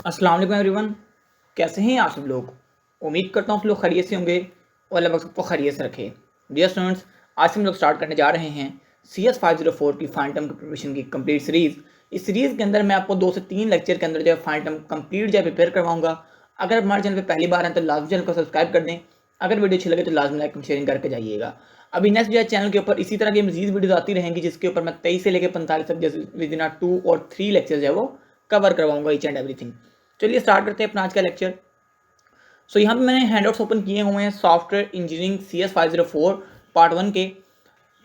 अस्सलाम वालेकुम एवरीवन। कैसे हैं आप सब लोग? उम्मीद करता हूँ आप लोग खैरियत से होंगे और अल्लाह पाक सबको खैरियत से रखे। डियर स्टूडेंट्स, आज से हम लोग स्टार्ट करने जा रहे हैं CS 504 की फाइन टर्म प्रिपरेशन की कंप्लीट सीरीज़। इस सीरीज़ के अंदर मैं आपको 2 से 3 लेक्चर के अंदर जो है फाइन टर्म कंप्लीट जो है प्रिपेयर करवाऊंगा। अगर हमारे चैनल पर पहली बार हैं तो लाजमी चैनल को सब्सक्राइब कर दें। अगर वीडियो अच्छी लगे तो लाजमी लाइक शेयरिंग करके जाइएगा। अभी नेक्स्ट जो है चैनल के ऊपर इसी तरह की मजीद वीडियोज आती रहेंगी जिसके ऊपर मैं 23 से लेकर 45 तक जैसे विद इन 2 और 3 लेक्चर जो है वो कवर करवाऊंगा ईच एंड एवरीथिंग। चलिए स्टार्ट करते हैं अपना आज का लेक्चर। सो यहाँ पे मैंने हैंडआउट्स ओपन किए हुए हैं सॉफ्टवेयर इंजीनियरिंग CS 504 पार्ट 1 के।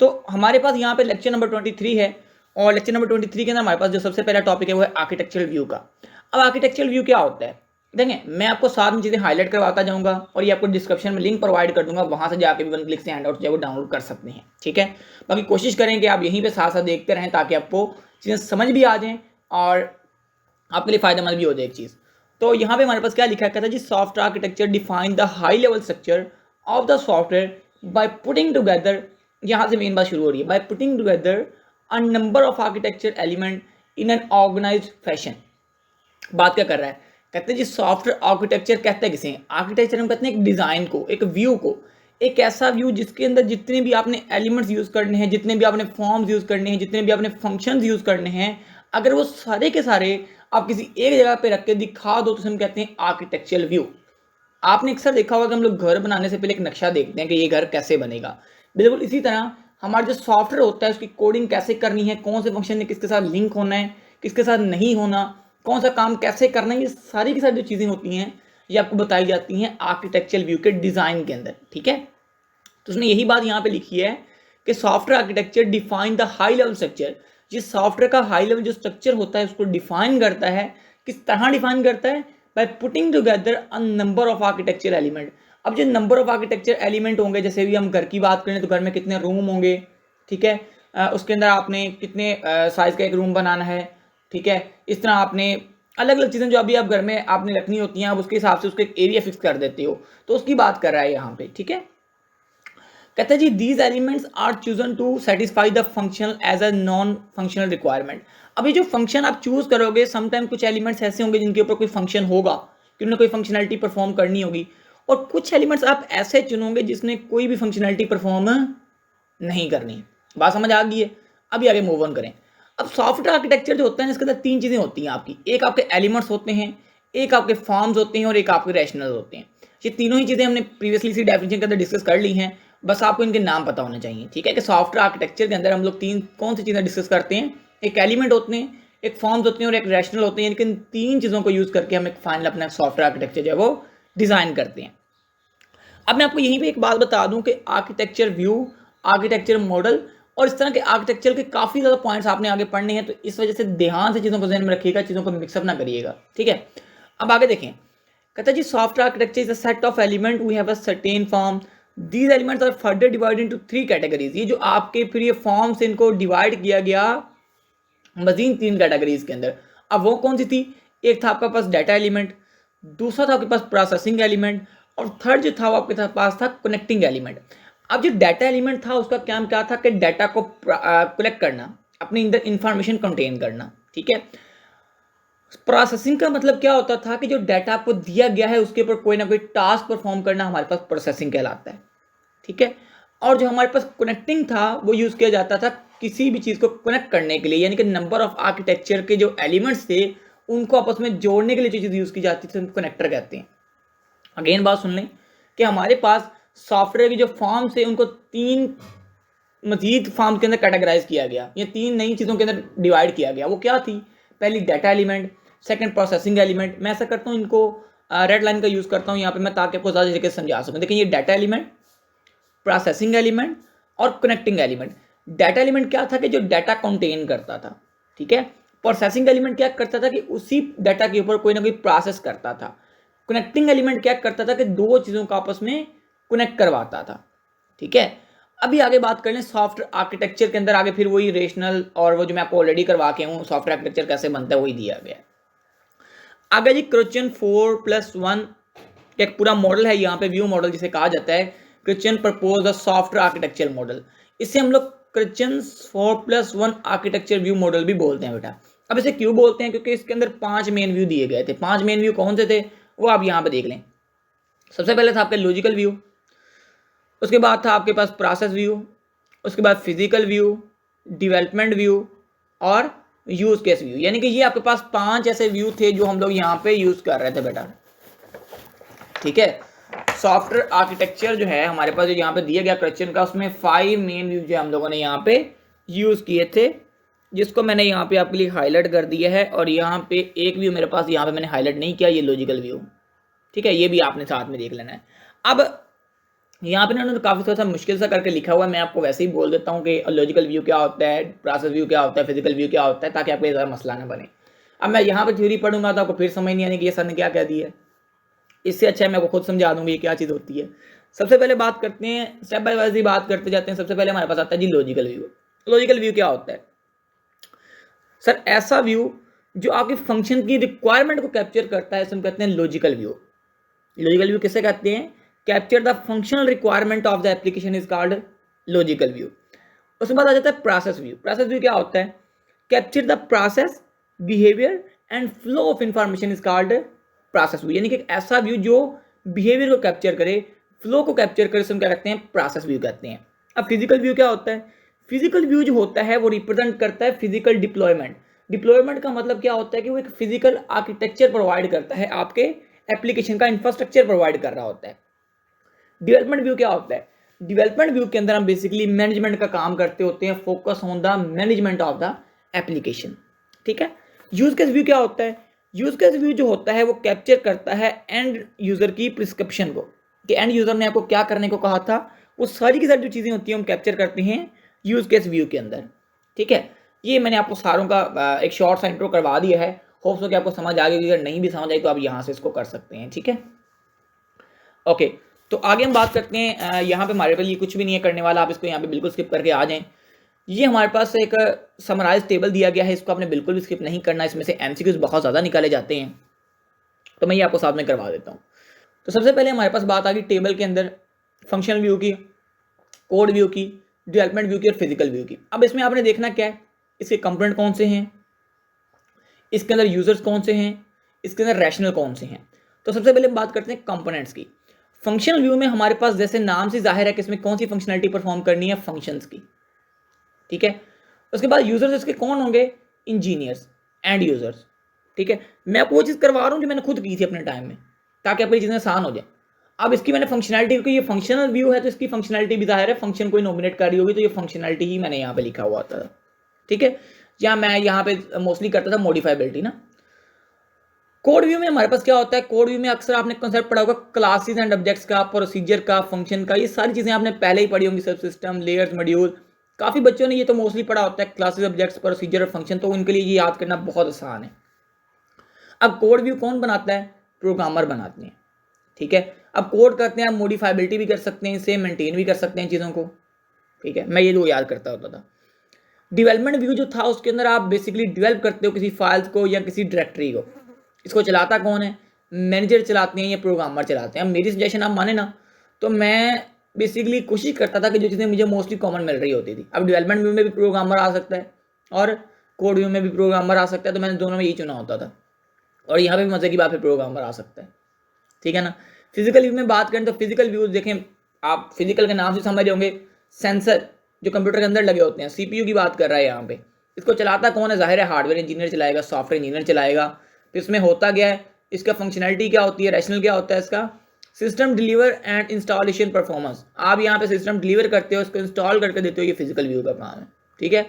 तो हमारे पास यहाँ पे लेक्चर नंबर 23 है और लेक्चर नंबर 23 के अंदर हमारे पास जो सबसे पहला टॉपिक है वो है आर्किटेक्चरल व्यू का। अब आर्किटेक्चरल व्यू क्या होता है देखें, मैं आपको साथ में चीज़ें हाईलाइट करवाता जाऊँगा और ये आपको डिस्क्रिप्शन में लिंक प्रोवाइड कर दूंगा, वहाँ से जाके भी 1 क्लिक से हैंडआउट जो है वो डाउनलोड कर सकते हैं। ठीक है, बाकी कोशिश करें कि आप यहीं पर साथ साथ देखते रहें ताकि आपको चीज़ें समझ भी आ जाएँ और आपके लिए फायदेमंद भी हो जाए एक चीज़। तो यहाँ पे हमारे पास क्या लिखा है, जी software architecture define the high level structure of the software by putting together. यहाँ से मेन बात शुरू हो रही है, by putting together a number of architecture element in an organised fashion. बात क्या कर रहा है, कहते हैं जी सॉफ्टवेयर आर्किटेक्चर कहते हैं किसे, आर्किटेक्चर हम कहते हैं एक डिज़ाइन को, एक व्यू को, एक ऐसा व्यू जिसके अंदर जितने भी आपने एलिमेंट्स यूज़ करने हैं, जितने भी आपने फॉर्म्स यूज़ करने हैं, जितने भी आपने फंक्शंस यूज़ करने हैं, अगर वो सारे के सारे आप किसी एक जगह पे रख के दिखा दो तो हम कहते हैं आर्किटेक्चरल व्यू। आपने अक्सर देखा होगा कि हम लोग घर बनाने से पहले एक नक्शा देखते हैं कि ये घर कैसे बनेगा। बिल्कुल इसी तरह हमारा जो सॉफ्टवेयर होता है उसकी कोडिंग कैसे करनी है, कौन से फंक्शन ने किसके साथ लिंक होना है, किसके साथ नहीं होना, कौन सा काम कैसे करना है, ये सारी की सारी जो चीज़ें होती हैं ये आपको बताई जाती हैं आर्किटेक्चरल व्यू के डिज़ाइन के अंदर। ठीक है, तो उसने यही बात यहाँ पे लिखी है कि software architecture define the high level structure. जिस सॉफ्टवेयर का हाई लेवल जो स्ट्रक्चर होता है उसको डिफाइन करता है। किस तरह डिफाइन करता है, by putting together a number of architecture element. अब जो नंबर ऑफ आर्किटेक्चर एलिमेंट होंगे, जैसे भी हम घर की बात करें तो घर में कितने रूम होंगे, ठीक है, उसके अंदर आपने कितने साइज का एक रूम बनाना है, ठीक है, इस तरह आपने अलग अलग चीज़ें जो अभी आप घर में आपने रखनी होती हैं आप उसके हिसाब से उसको एक एरिया फिक्स कर देते हो, तो उसकी बात कर रहा है यहाँ पे। ठीक है, कहते हैं जी these elements are chosen to satisfy the functional as a non functional requirement. अभी जो फंक्शन आप चूज करोगे समटाइम कुछ एलिमेंट्स ऐसे होंगे जिनके ऊपर कोई फंक्शन होगा कि उन्हें कोई फंक्शनैलिटी परफॉर्म करनी होगी, और कुछ एलिमेंट्स आप ऐसे चुनोगे जिसने कोई भी फंक्शनैलिटी परफॉर्म नहीं करनी। बात समझ आ गई है? अभी आगे मूव ऑन करें। अब सॉफ्टवेयर आर्किटेक्चर जो होता है इसके अंदर 3 चीज़ें होती हैं आपकी, एक आपके एलिमेंट्स होते हैं, एक आपके फॉर्म्स होते हैं और एक आपके रैशनल होते हैं। ये तीनों ही चीज़ें हमने प्रीवियसली इसी डेफिनेशन के अंदर डिस्कस कर ली हैं, बस आपको इनके नाम पता होने चाहिए। ठीक है, कि सॉफ्टवेयर आर्किटेक्चर के अंदर हम लोग 3 कौन सी चीज़ें डिस्कस करते हैं, एक एलिमेंट होते हैं, एक फॉर्म्स होते हैं और एक रैशनल होते हैं। लेकिन 3 चीज़ों को यूज़ करके हम एक फाइनल अपना सॉफ्टवेयर आर्किटेक्चर जो है वो डिज़ाइन करते हैं। अब मैं आपको यहीं पे एक बात बता दूं कि आर्किटेक्चर व्यू, आर्किटेक्चर मॉडल और इस तरह के आर्किटेक्चर के काफ़ी ज़्यादा पॉइंट्स आपने आगे पढ़ने हैं, तो इस वजह से ध्यान से चीज़ों को ध्यान में रखिएगा, चीज़ों को मिक्सअप ना करिएगा। ठीक है, अब आगे देखें। कहता है जी software architecture is a set of element we have a certain form, these elements are further divided into 3 categories. ये जो आपके फिर ये फॉर्म से इनको डिवाइड किया गया मजीद 3 कैटेगरीज के अंदर। अब वो कौन सी थी, एक था आपके पास डाटा एलिमेंट, दूसरा था आपके पास प्रोसेसिंग एलिमेंट और थर्ड जो था वो आपके पास था कनेक्टिंग एलिमेंट। अब जो डाटा एलिमेंट था उसका काम क्या था कि डाटा को कलेक्ट करना, अपने अंदर इंफॉर्मेशन कंटेन करना। ठीक है, प्रोसेसिंग का मतलब क्या होता था कि जो डाटा आपको दिया गया है उसके ऊपर कोई ना कोई टास्क परफॉर्म करना हमारे पास प्रोसेसिंग कहलाता है। ठीक है, और जो हमारे पास कनेक्टिंग था वो यूज़ किया जाता था किसी भी चीज़ को कनेक्ट करने के लिए, यानी कि नंबर ऑफ आर्किटेक्चर के जो एलिमेंट्स थे उनको आपस में जोड़ने के लिए जो चीज़ यूज़ की जाती थी उनको कनेक्टर कहते हैं। अगेन बात सुन लें कि हमारे पास सॉफ्टवेयर की जो फॉर्म्स है उनको 3 मजीद फॉर्म के अंदर कैटेगराइज किया गया, ये 3 नई चीज़ों के अंदर डिवाइड किया गया। वो क्या थी, पहली data element, second processing element. मैं ऐसा करता हूँ इनको रेड लाइन का यूज़ करता हूँ यहाँ पे मैं ताकि आपको ज़्यादा तरीके से समझा सकूँ। देखिए ये डाटा एलिमेंट, प्रोसेसिंग एलिमेंट और कनेक्टिंग एलिमेंट। डाटा एलिमेंट क्या था कि जो डाटा कंटेन करता था, ठीक है। प्रोसेसिंग एलिमेंट क्या करता था कि उसी डाटा के ऊपर कोई ना कोई प्रोसेस करता था। कनेक्टिंग एलिमेंट क्या करता था कि 2 चीज़ों को आपस में कनेक्ट करवाता था। ठीक है, अभी आगे बात कर लें सॉफ्टवेयर आर्किटेक्चर के अंदर। आगे फिर वही रेशनल और वो जो मैं आपको ऑलरेडी करवा के हूँ सॉफ्टवेयर आर्किटेक्चर कैसे बनता है वही दिया गया है। आगे जी क्रिश्चियन 4+1 एक पूरा मॉडल है यहाँ पे, व्यू मॉडल जिसे कहा जाता है। Christian propose the software architecture model, इसे हम लोग क्रिश्चियन 4+1 आर्किटेक्चर व्यू मॉडल भी बोलते हैं बेटा। अब इसे क्यों बोलते हैं, क्योंकि इसके अंदर 5 मेन व्यू दिए गए थे। 5 मेन व्यू कौन से थे वो आप यहाँ पे देख लें। सबसे पहले था आपका लॉजिकल व्यू, उसके बाद था आपके पास प्रोसेस व्यू, उसके बाद फिजिकल व्यू, डेवलपमेंट व्यू और यूज केस व्यू। यानी कि ये आपके पास 5 ऐसे व्यू थे जो हम लोग यहाँ पे यूज कर रहे थे बेटा। ठीक है, सॉफ्टवेयर आर्किटेक्चर जो है हमारे पास जो यहाँ पे दिया गया क्वेश्चन का, उसमें 5 मेन व्यू जो हम लोगों ने यहाँ पे यूज किए थे, जिसको मैंने यहाँ पे आपके लिए हाईलाइट कर दिया है। और यहाँ पे एक व्यू मेरे पास यहाँ पे मैंने हाईलाइट नहीं किया, ये लॉजिकल व्यू। ठीक है, ये भी आपने साथ में देख लेना है। अब यहाँ पे ना उन्होंने काफ़ी थोड़ा सा मुश्किल सा करके लिखा हुआ है, मैं आपको वैसे ही बोल देता हूँ कि लॉजिकल व्यू क्या होता है, प्रोसेस व्यू क्या होता है, फिजिकल व्यू क्या होता है, ताकि आपको ज़्यादा मसला ना बने। अब मैं यहाँ पे थ्योरी पढ़ूंगा तो आपको फिर समझ नहीं आने की ये सर ने क्या कह दिया है। इससे अच्छा है मैं आपको खुद समझा दूंगी ये क्या चीज़ होती है। सबसे पहले बात करते हैं, स्टेप बाय वाइज ही बात करते जाते हैं। सबसे पहले हमारे पास आता है जी लॉजिकल व्यू। लॉजिकल व्यू क्या होता है सर? ऐसा व्यू जो आपके फंक्शन की रिक्वायरमेंट को कैप्चर करता है, इसमें कहते हैं लॉजिकल व्यू। लॉजिकल व्यू किसे कहते हैं? Capture the functional requirement of the application is called logical view. उसके बाद आ जाता है प्रोसेस व्यू। प्रोसेस व्यू क्या होता है? Capture the process, behaviour and flow of information is called process view. यानी कि ऐसा व्यू जो बिहेवियर को कैप्चर करे, फ्लो को कैप्चर करे, उसमें क्या कहते हैं? प्रोसेस व्यू कहते हैं। अब फिजिकल व्यू क्या होता है? फिजिकल व्यू जो होता है वो रिप्रेजेंट करता है फिजिकल डिप्लॉयमेंट। डिप्लॉयमेंट का मतलब क्या होता है कि वो एक फिजिकल आर्किटेक्चर प्रोवाइड करता है, आपके एप्लीकेशन का इंफ्रास्ट्रक्चर प्रोवाइड कर रहा होता है। डेवलपमेंट व्यू क्या होता है? डेवलपमेंट व्यू के अंदर हम बेसिकली मैनेजमेंट का काम करते होते हैं, focus on the management of the application. ठीक है। यूज केस व्यू क्या होता है? यूज केस व्यू जो होता है वो कैप्चर करता है एंड यूजर की प्रिस्क्रिप्शन को, कि एंड यूजर ने आपको क्या करने को कहा था, वो सारी की सारी जो चीजें होती हैं हम कैप्चर करते हैं यूज केस व्यू के अंदर। ठीक है, ये मैंने आपको सारों का एक शॉर्ट सा इंट्रो करवा दिया है। होप्स हो कि आपको समझ आ गई। अगर नहीं भी समझ आई तो आप यहाँ से इसको कर सकते हैं। ठीक है, ओके। तो आगे हम बात करते हैं। यहाँ पे हमारे लिए कुछ भी नहीं है करने वाला, आप इसको यहाँ पे बिल्कुल स्किप करके आ जाएं। ये हमारे पास एक समराइज टेबल दिया गया है, इसको आपने बिल्कुल भी स्किप नहीं करना। इसमें से एमसीक्यूज बहुत ज़्यादा निकाले जाते हैं, तो मैं ये आपको साथ में करवा देता हूँ। तो सबसे पहले हमारे पास बात आ गई टेबल के अंदर फंक्शनल व्यू की, कोड व्यू की, डेवलपमेंट व्यू की और फिजिकल व्यू की। अब इसमें आपने देखना क्या है, इसके कंपोनेंट कौन से हैं, इसके अंदर यूजर्स कौन से हैं, इसके अंदर रैशनल कौन से हैं। तो सबसे पहले हम बात करते हैं कंपोनेंट्स की। फंक्शनल व्यू में हमारे पास जैसे नाम से जाहिर है कि इसमें कौन सी फंक्शनलिटी परफॉर्म करनी है, फंक्शंस की। ठीक है, उसके बाद यूजर्स इसके कौन होंगे? Engineers and users. ठीक है, मैं आपको वो चीज़ करवा रहा हूँ जो मैंने खुद की थी अपने टाइम में, ताकि आपकी चीज़ें आसान हो जाए। अब इसकी मैंने फंक्शनलिटी, क्योंकि ये फंक्शनल व्यू है तो इसकी फंक्शनलिटी भी जाहिर है, फंक्शन कोई नॉमिनेट कर रही होगी तो ये फंक्शनलिटी ही मैंने यहाँ पे लिखा हुआ था। ठीक है, या मैं यहाँ पे मोस्टली करता था मॉडिफाइबिलिटी ना। कोड व्यू में हमारे पास क्या होता है? कोड व्यू में अक्सर आपने कंसेप्ट पढ़ा होगा क्लासेस एंड ऑब्जेक्ट्स का, प्रोसीजर का, फंक्शन का। ये सारी चीज़ें आपने पहले ही पढ़ी होंगी, सब सिस्टम, लेयर्स, मॉड्यूल। काफ़ी बच्चों ने ये तो मोस्टली पढ़ा होता है, क्लासेस, ऑब्जेक्ट्स, प्रोसीजर और फंक्शन। तो उनके लिए ये याद करना बहुत आसान है। अब कोड व्यू कौन बनाता है? प्रोग्रामर बनाते हैं। ठीक है, अब कोड करते हैं, आप मॉडिफाइबिलिटी भी कर सकते हैं, इसे मेंटेन भी कर सकते हैं चीज़ों को। ठीक है, मैं ये जो याद करता होता था। डेवलपमेंट व्यू जो था उसके अंदर आप बेसिकली डेवलप करते हो किसी फाइल्स को या किसी डायरेक्टरी को। इसको चलाता कौन है? मैनेजर चलाते हैं या प्रोग्रामर चलाते हैं। अब मेरी सजेशन आप माने ना, तो मैं बेसिकली कोशिश करता था कि जो चीज़ें मुझे मोस्टली कॉमन मिल रही होती थी। अब डेवलपमेंट व्यू में भी प्रोग्रामर आ सकता है और कोड व्यू में भी प्रोग्रामर आ सकता है, तो मैंने दोनों में यही चुना होता था। और यहाँ पे भी मज़े की बात है, प्रोग्रामर आ सकता है। ठीक है ना। फिजिकल व्यू में बात करें तो फिजिकल व्यू देखें, आप फिजिकल के नाम से समझ रहे होंगे, सेंसर जो कंप्यूटर के अंदर लगे होते हैं, सीपीयू की बात कर रहा है यहाँ पे। इसको चलाता कौन है? जाहिर है हार्डवेयर इंजीनियर चलाएगा, सॉफ्टवेयर इंजीनियर चलाएगा। तो इसमें होता क्या है, इसका फंक्शनलिटी क्या होती है, रैशनल क्या होता है इसका? System deliver and installation performance. आप यहाँ पे सिस्टम डिलीवर करते हो, इसको इंस्टॉल करके देते हो, ये फिजिकल व्यू का काम है। ठीक है।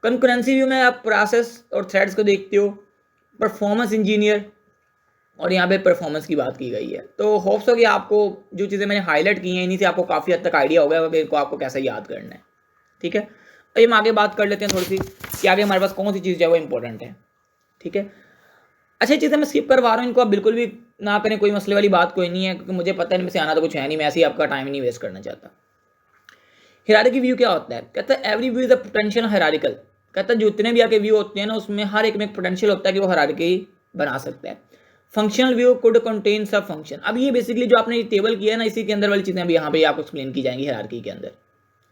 कंकरेंसी व्यू में आप प्रोसेस और थ्रेड्स को देखते हो, परफॉर्मेंस इंजीनियर, और यहाँ पे परफॉर्मेंस की बात की गई है। तो होप्स हो कि आपको जो चीज़ें मैंने हाईलाइट की हैं इन्हीं से आपको काफ़ी हद तक आइडिया हो गया कि इनको आपको कैसे याद करना है। ठीक है, तो हम आगे बात कर लेते हैं थोड़ी सी कि आगे हमारे पास कौन सी चीज़ जो है वो इंपॉर्टेंट है। ठीक है, अच्छा चीज़ें मैं स्किप करवा रहा हूँ, इनको आप बिल्कुल भी ना करें, कोई मसले वाली बात कोई नहीं है, क्योंकि मुझे पता है इनमें से आना तो कुछ है नहीं, मैं ऐसे ही आपका टाइम नहीं वेस्ट करना चाहता। हायरार्की व्यू क्या होता है? कहता है every view is a potential hierarchical. कहता है जितने भी आपके व्यू होते हैं ना, उसमें हर एक में एक पोटेंशियल होता है कि वो हायरार्की बना सकता है। फंक्शनल व्यू कुड कंटेन सब फंक्शन। अब ये बेसिकली जो आपने टेबल किया है ना, इसी के अंदर वाली चीज़ें अभी यहाँ पे आपको एक्सप्लेन की जाएंगी हायरार्की के अंदर।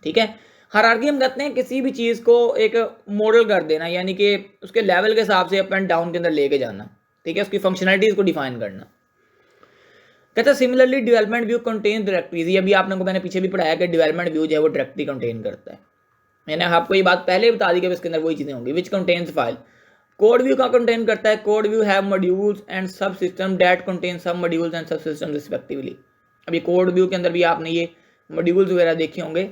ठीक है, हायरार्की हम कहते हैं किसी भी चीज़ को एक मॉडल कर देना, यानी कि उसके लेवल के हिसाब से अप एंड डाउन के अंदर लेके जाना, ठीक है, उसकी फंक्शनलिटीज़ को डिफाइन करना। कहते हैं similarly development view contain directories, ये भी आपने को मैंने पीछे भी पढ़ाया कि डेवलपमेंट व्यू जो है वो डायरेक्टरी कंटेन करता है। मैंने आपको ये बात पहले ही बता दी कि इसके अंदर वही चीज़ें होंगी। Which contains file, code view का कंटेन करता है, code view have modules and सब सिस्टम दैट कंटेन सब मॉड्यूल्स एंड सब सिस्टम रिस्पेक्टिवली। अभी कोड व्यू के अंदर भी आपने ये मॉड्यूल्स वगैरह देखे होंगे,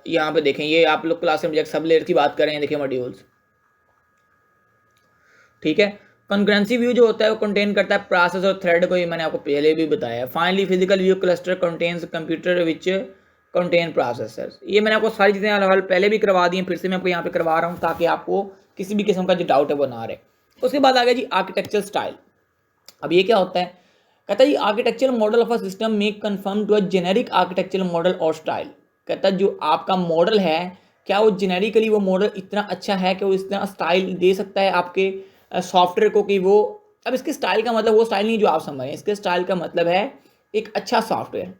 यहाँ पे देखें, ये आप लोग क्लास में सब लेयर की बात कर रहे हैं, देखिए मॉड्यूल्स, ठीक है। कंकरेंसी व्यू जो होता है वो कंटेन करता है प्रोसेस और थ्रेड को, ये मैंने आपको पहले भी बताया। Finally physical view cluster contains computer which contain processors, ये मैंने आपको सारी चीज़ें हल पहले भी करवा दी हैं, फिर से मैं आपको यहाँ पे करवा रहा हूँ ताकि आपको किसी भी किस्म का जो डाउट है वो ना रहे। उसके बाद आ गया जी आर्किटेक्चरल स्टाइल। अब ये क्या होता है, कहता है जी architectural model of a system make confirm to a generic architectural model और स्टाइल। कहता है जो आपका मॉडल है क्या वो जेनेरिकली वो मॉडल इतना अच्छा है कि वो इतना स्टाइल दे सकता है आपके सॉफ्टवेयर को कि वो, अब इसके स्टाइल का मतलब वो स्टाइल नहीं जो आप समझ रहे हैं, इसके स्टाइल का मतलब है एक अच्छा software.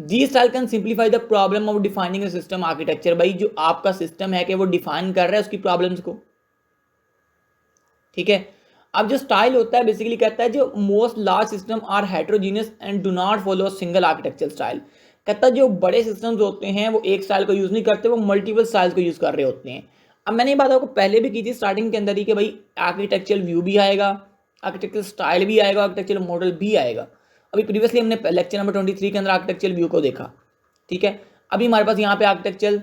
The style can simplify the problem of defining a system architecture. भाई जो आपका सिस्टम है कि वो डिफाइन कर रहा है उसकी प्रॉब्लम्स को, ठीक है। अब जो स्टाइल होता है बेसिकली कहता है जो most large system are heterogeneous and do not follow single architecture style. कहता है जो बड़े सिस्टम्स होते हैं वो एक स्टाइल को यूज़ नहीं करते, वो मल्टीपल स्टाइल्स को यूज़ कर रहे होते हैं। अब मैंने ये बात आपको पहले भी की थी स्टार्टिंग के अंदर ही कि भाई आर्किटेक्चरल व्यू भी आएगा, आर्किटेक्चरल स्टाइल भी आएगा, आर्किटेक्चरल मॉडल भी आएगा। अभी प्रीवियसली हमने लेक्चर नंबर 23 के अंदर आर्किटेक्चरल व्यू को देखा, ठीक है। अभी हमारे पास यहाँ पे आर्किटेक्चरल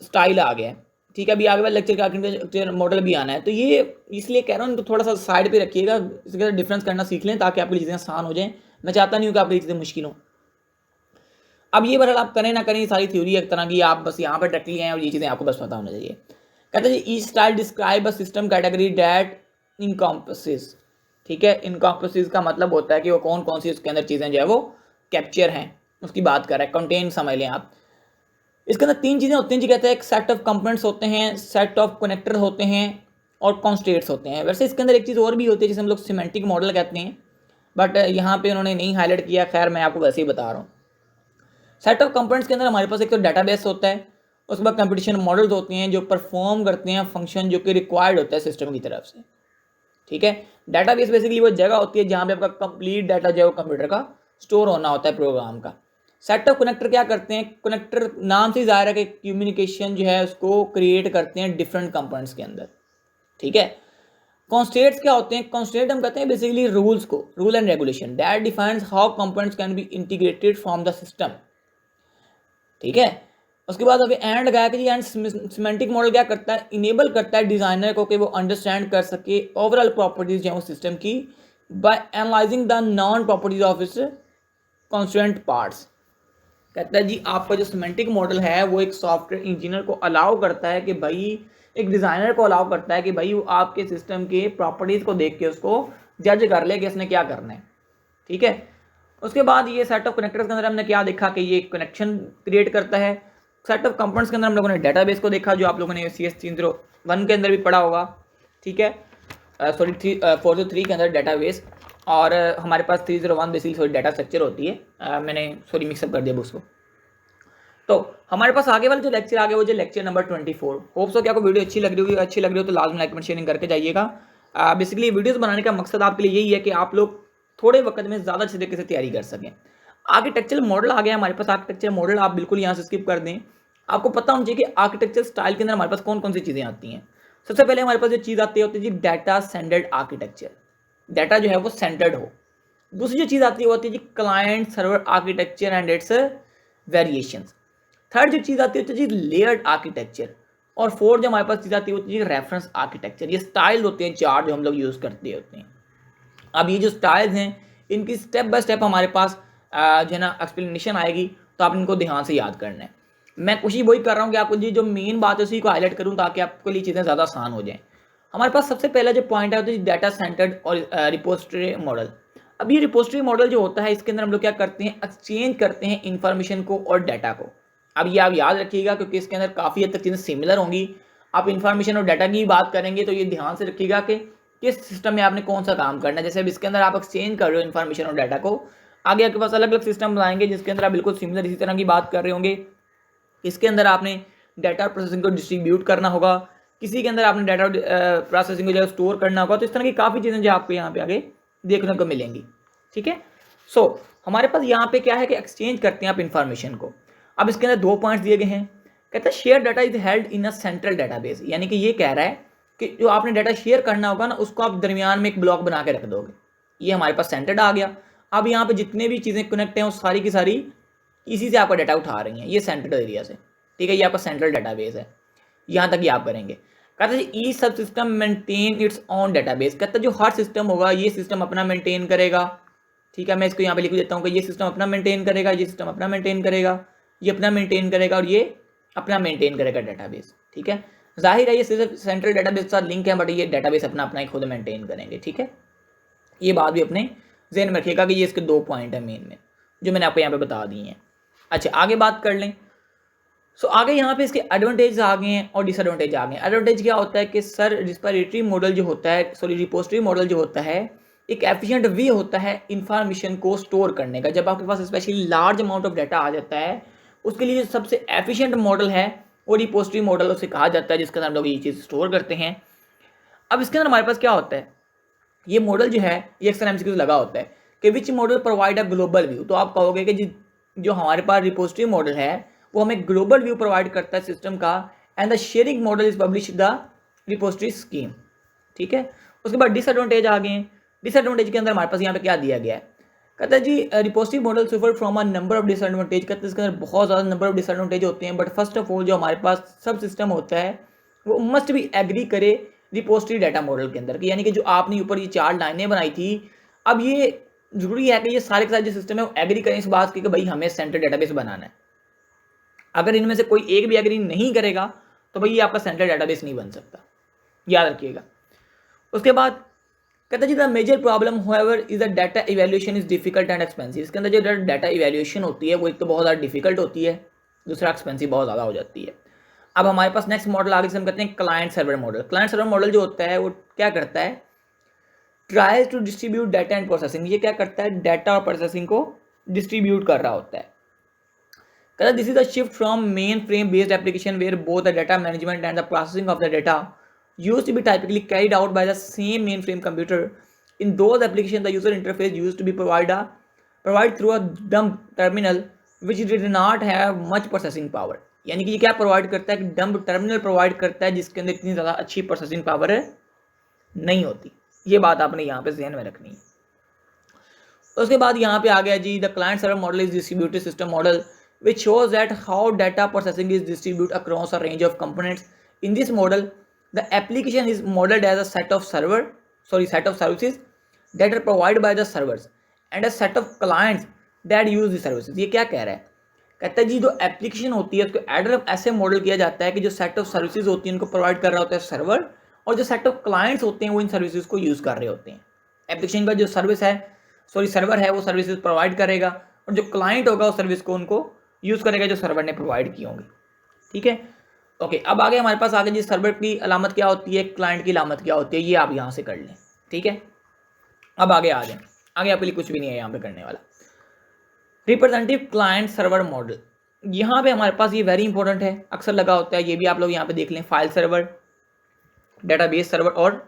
स्टाइल आ गया है, ठीक है। अभी आगे वाले लेक्चर का आर्किटेक्चर मॉडल भी आना है, तो ये इसलिए कह रहा हूँ इनको थोड़ा सा साइड पे रखिएगा, इसके डिफरेंस करना सीख लें ताकि आपकी चीज़ें आसान हो जाएं। मैं चाहता नहीं हूँ कि आपकी चीज़ें मुश्किल हों। अब ये बहरहाल आप करें ना करें, ये सारी थ्योरी एक तरह की आप बस यहाँ पर डायरेक्टली हैं और ये चीज़ें आपको बस पता होना चाहिए। कहते हैं each style describe a system category that encompasses, ठीक है। इनकॉम्पसेस का मतलब होता है कि वो कौन कौन सी उसके अंदर चीज़ें जो है वो कैप्चर हैं उसकी बात कर रहा है। कंटेन समझ लें आप, इसके अंदर तीन चीज़ें होती हैं जी। कहते हैं एक सेट ऑफ कंपोनेंट्स होते हैं, सेट ऑफ कनेक्टर होते हैं और कॉन्स्टेंट्स होते हैं। वैसे इसके अंदर एक चीज़ और भी होती है जिसे हम लोग सिमेंटिक मॉडल कहते हैं, बट यहाँ पे उन्होंने नहीं हाईलाइट किया, खैर मैं आपको वैसे ही बता रहा हूँ। सेट ऑफ कंपोनेंट्स के अंदर हमारे पास एक तो डाटाबेस होता है, उसके बाद कंपटीशन मॉडल्स होते हैं जो परफॉर्म करते हैं फंक्शन जो कि रिक्वायर्ड होता है सिस्टम की तरफ से, ठीक है। डाटाबेस बेसिकली वो जगह होती है जहाँ पे आपका कंप्लीट डाटा जो है वो कंप्यूटर का स्टोर होना होता है प्रोग्राम का। सेट ऑफ कनेक्टर क्या करते हैं, कनेक्टर नाम से जाहिर है कि कम्युनिकेशन जो है उसको क्रिएट करते हैं डिफरेंट कंपोनेंट्स के अंदर, ठीक है। कॉन्स्टेंट्स क्या होते हैं, कॉन्स्टेंट हम कहते हैं बेसिकली रूल्स को, rule and regulation that defines how components can be integrated from the system, ठीक है। उसके बाद अभी एंड गया कि एंड सिमेंटिक मॉडल क्या करता है, इनेबल करता है डिजाइनर को कि वो अंडरस्टैंड कर सके ओवरऑल प्रॉपर्टीज जो है वो सिस्टम की by analysing the non properties of its constant parts. कहता है जी आपका जो सिमेंटिक मॉडल है वो एक सॉफ्टवेयर इंजीनियर को अलाउ करता है कि भाई, एक डिज़ाइनर को अलाउ करता है कि भाई वो आपके सिस्टम के प्रॉपर्टीज़ को देख के उसको जज कर ले कि इसने क्या करना है, ठीक है। उसके बाद ये सेट ऑफ कनेक्टर्स के अंदर हमने क्या देखा कि ये कनेक्शन क्रिएट करता है। सेट ऑफ कंपोनेंट्स के अंदर हम लोगों ने डाटाबेस को देखा जो आप लोगों ने CS 301 के अंदर भी पढ़ा होगा, ठीक है। सॉरी 403 के अंदर डाटाबेस, और हमारे पास 301 बेसिकली सॉरी डाटा स्ट्रक्चर होती है, मैंने सॉरी मिक्सअप कर दिया बुक्स को। तो हमारे पास आगे वाला जो लेक्चर आ गया वो जो लेक्चर नंबर 24। होप सो कि आपको वीडियो अच्छी लग रही होगी, अच्छी लग रही हो तो लाजमी लाइक कमेंट शेयरिंग करके जाइएगा। बेसिकली वीडियोस बनाने का मकसद आपके लिए यही है कि आप लोग थोड़े वक्त में ज़्यादा अच्छे तरीके से तैयारी कर सकें। आर्किटेक्चरल मॉडल आ गया हमारे पास, आर्किटेक्चर मॉडल आप बिल्कुल यहाँ से स्किप कर दें। आपको पता होना चाहिए कि आर्किटेक्चर स्टाइल के अंदर हमारे पास कौन कौन सी चीज़ें आती हैं। सबसे पहले हमारे पास जो चीज़ आती है जी डाटा सेंटर्ड आर्किटेक्चर, डाटा जो है वो सेंटर्ड हो। दूसरी जो चीज़ आती है वो होती है जी client server architecture and its variations. Third जो चीज़ आती है जी लेयर्ड आर्किटेक्चर, और फोर्थ जो हमारे पास चीज़ आती है वो जी रेफरेंस आर्किटेक्चर। ये स्टाइल होते हैं चार जो हम लोग यूज़ करते होते हैं। अब ये जो स्टाइल्स हैं इनकी स्टेप बाय स्टेप हमारे पास जो है ना एक्सप्लेनेशन आएगी, तो आप इनको ध्यान से याद करना है। मैं कोशिश वही कर रहा हूँ कि आपको जी जो मेन बात है उसी को हाईलाइट करूँ ताकि आपके लिए चीज़ें ज़्यादा आसान हो जाएँ। हमारे पास सबसे पहला जो पॉइंट है वो तो डाटा सेंटर्ड और रिपोजिटरी मॉडल। अब ये रिपोजिटरी मॉडल जो होता है इसके अंदर हम लोग क्या करते हैं, एक्सचेंज करते हैं इन्फॉर्मेशन को और डाटा को। अब ये आप याद रखिएगा क्योंकि इसके अंदर काफ़ी हद तक चीज़ें सिमिलर होंगी। आप इन्फॉर्मेशन और डाटा की बात करेंगे तो ये ध्यान से रखिएगा कि किस सिस्टम में आपने कौन सा काम करना है। जैसे अब इसके अंदर आप एक्सचेंज कर रहे हो इन्फॉर्मेशन और डाटा को, आगे आपके पास अलग अलग सिस्टम बनाएंगे जिसके अंदर आप बिल्कुल सिमिलर इसी तरह की बात कर रहे होंगे। इसके अंदर आपने डाटा प्रोसेसिंग को डिस्ट्रीब्यूट करना होगा, किसी के अंदर आपने डाटा प्रोसेसिंग को जो स्टोर करना होगा। तो इस तरह की काफ़ी चीज़ें जो आपको यहाँ पे आगे देखने को मिलेंगी। ठीक है, सो हमारे पास यहाँ पे क्या है कि एक्सचेंज करते हैं आप इंफॉर्मेशन को। अब इसके अंदर 2 पॉइंट्स दिए गए हैं। कहता है share data is held in a central database, यानी कि ये कह रहा है कि जो आपने डाटा शेयर करना होगा ना, उसको आप दरमियान में एक ब्लॉक बना के रख दोगे। ये हमारे पास सेंटर्ड आ गया। अब यहाँ पे जितने भी चीज़ें कनेक्ट हैं वो सारी की सारी इसी से आपका डाटा उठा रही हैं, ये सेंट्रल एरिया से। ठीक है, ये आपका सेंट्रल डाटाबेस है, यहाँ तक ये आप करेंगे। कहता है ई सब system maintain its on database. कहता है जो हर सिस्टम होगा ये सिस्टम अपना मेंटेन करेगा। ठीक है, मैं इसको यहाँ पे लिख देता हूँ कि ये सिस्टम अपना मेंटेन करेगा, ये सिस्टम अपना मेंटेन करेगा, ये अपना मेंटेन करेगा और ये अपना मेंटेन करेगा डाटाबेस। ठीक है, जाहिर है ये सिर्फ सेंट्रल डाटाबेस के साथ लिंक है, बट ये डाटाबेस अपना अपना ही खुद मेंटेन करेंगे। ठीक है, ये बात भी अपने जहन में रखिएगा कि ये इसके 2 पॉइंट है मेन में, जो मैंने आपको यहाँ पे बता दिए हैं। अच्छा, आगे बात कर लें। सो आगे यहाँ पे इसके एडवांटेज आ गए हैं और डिसएडवांटेज आ गए हैं। एडवांटेज क्या होता है कि सर रिस्पायरेटरी मॉडल जो होता है, सॉरी रिपोजिटरी मॉडल जो होता है, एक एफिशिएंट वे होता है इंफॉर्मेशन को स्टोर करने का। जब आपके पास specially large amount of data आ जाता है, उसके लिए जो सबसे एफिशिएंट मॉडल है वो रिपोजिटरी मॉडल उसे कहा जाता है, जिसके अंदर हम लोग ये चीज़ स्टोर करते हैं। अब इसके अंदर हमारे पास क्या होता है, ये मॉडल जो है ये अक्सर एमसीक्यू लगा होता है कि which model provide a global view. तो आप कहोगे कि जो हमारे पास रिपोजिटरी मॉडल है वो हमें ग्लोबल व्यू प्रोवाइड करता है सिस्टम का, and the sharing model is publish the repository scheme. ठीक है, उसके बाद डिसएडवांटेज आ गए हैं। डिसएडवांटेज के अंदर हमारे पास यहाँ पे क्या दिया गया है, कहता है जी repository model suffer from a number of disadvantage. कहते हैं इसके अंदर बहुत ज़्यादा नंबर ऑफ डिसएडवांटेज होते हैं, बट फर्स्ट ऑफ ऑल जो हमारे पास सब सिस्टम होता है वो मस्ट भी एग्री करे रिपोजिटरी डाटा मॉडल के अंदर, कि यानी कि जो आपने ऊपर ये 4 लाइनें बनाई थी, अब ये जरूरी है कि ये सारे के सारे जो सिस्टम है वो एग्री करें इस बात की कि भाई हमें सेंट्रल डाटाबेस बनाना है। अगर इनमें से कोई एक भी एग्री नहीं करेगा तो भाई ये आपका सेंट्रल डाटाबेस नहीं बन सकता, याद रखिएगा। उसके बाद कहता है जी the major problem however is the data evaluation is difficult and expensive. इसके अंदर जो डाटा इवैल्यूएशन होती है वो एक तो बहुत ज़्यादा डिफिकल्ट होती है, दूसरा एक्सपेंसिव बहुत ज़्यादा हो जाती है। अब हमारे पास नेक्स्ट मॉडल आगे से हम कहते हैं client server model. Client server model जो होता है वो क्या करता है, tries to distribute data and processing. ये क्या करता है, डाटा और प्रोसेसिंग को डिस्ट्रीब्यूट कर रहा होता है। कहता है this is the shift from main frame based application where both the data management and the processing of the data used to be typically carried out by the same mainframe computer. In those applications, the user interface used to be provided through a dumb terminal which did not have much processing power. यानी कि ये क्या provide करता है, dumb terminal provide करता है जिसके अंदर इतनी ज़्यादा अच्छी प्रोसेसिंग पावर नहीं होती। ये बात आपने यहाँ पे ध्यान में रखनी है। उसके बाद यहाँ पे आ गया जी the client server model is distributed system model which shows that how data processing is distributed across a range of components. In this model, the application is modeled as a set of services that are provided by the servers and a set of clients that use the services. ये क्या कह रहा है, कहता है जी जो application होती है उसको एडर ऐसे मॉडल किया जाता है कि जो सेट ऑफ सर्विसेज होती है उनको प्रोवाइड कर रहा होता है सर्वर, और जो सेट ऑफ क्लाइंट्स होते हैं वो इन सर्विसेज को यूज़ कर रहे होते हैं। एप्लीकेशन का जो सर्वर है वो सर्विसेज प्रोवाइड करेगा, और जो क्लाइंट होगा उस सर्विस को उनको यूज़ करेगा जो सर्वर ने प्रोवाइड की होंगी। ठीक है, ओके। अब आगे हमारे पास आगे जी सर्वर की अलामत क्या होती है, क्लाइंट की अलामत क्या होती है, ये आप यहाँ से कर लें। ठीक है, अब आगे आ जाए, आगे आपके लिए कुछ भी नहीं है यहाँ पे करने वाला। रिप्रेजेंटेटिव क्लाइंट सर्वर मॉडल, यहाँ पे हमारे पास ये वेरी इंपॉर्टेंट है, अक्सर लगा होता है, ये भी आप लोग यहाँ पे देख लें। फाइल सर्वर, डेटाबेस सर्वर और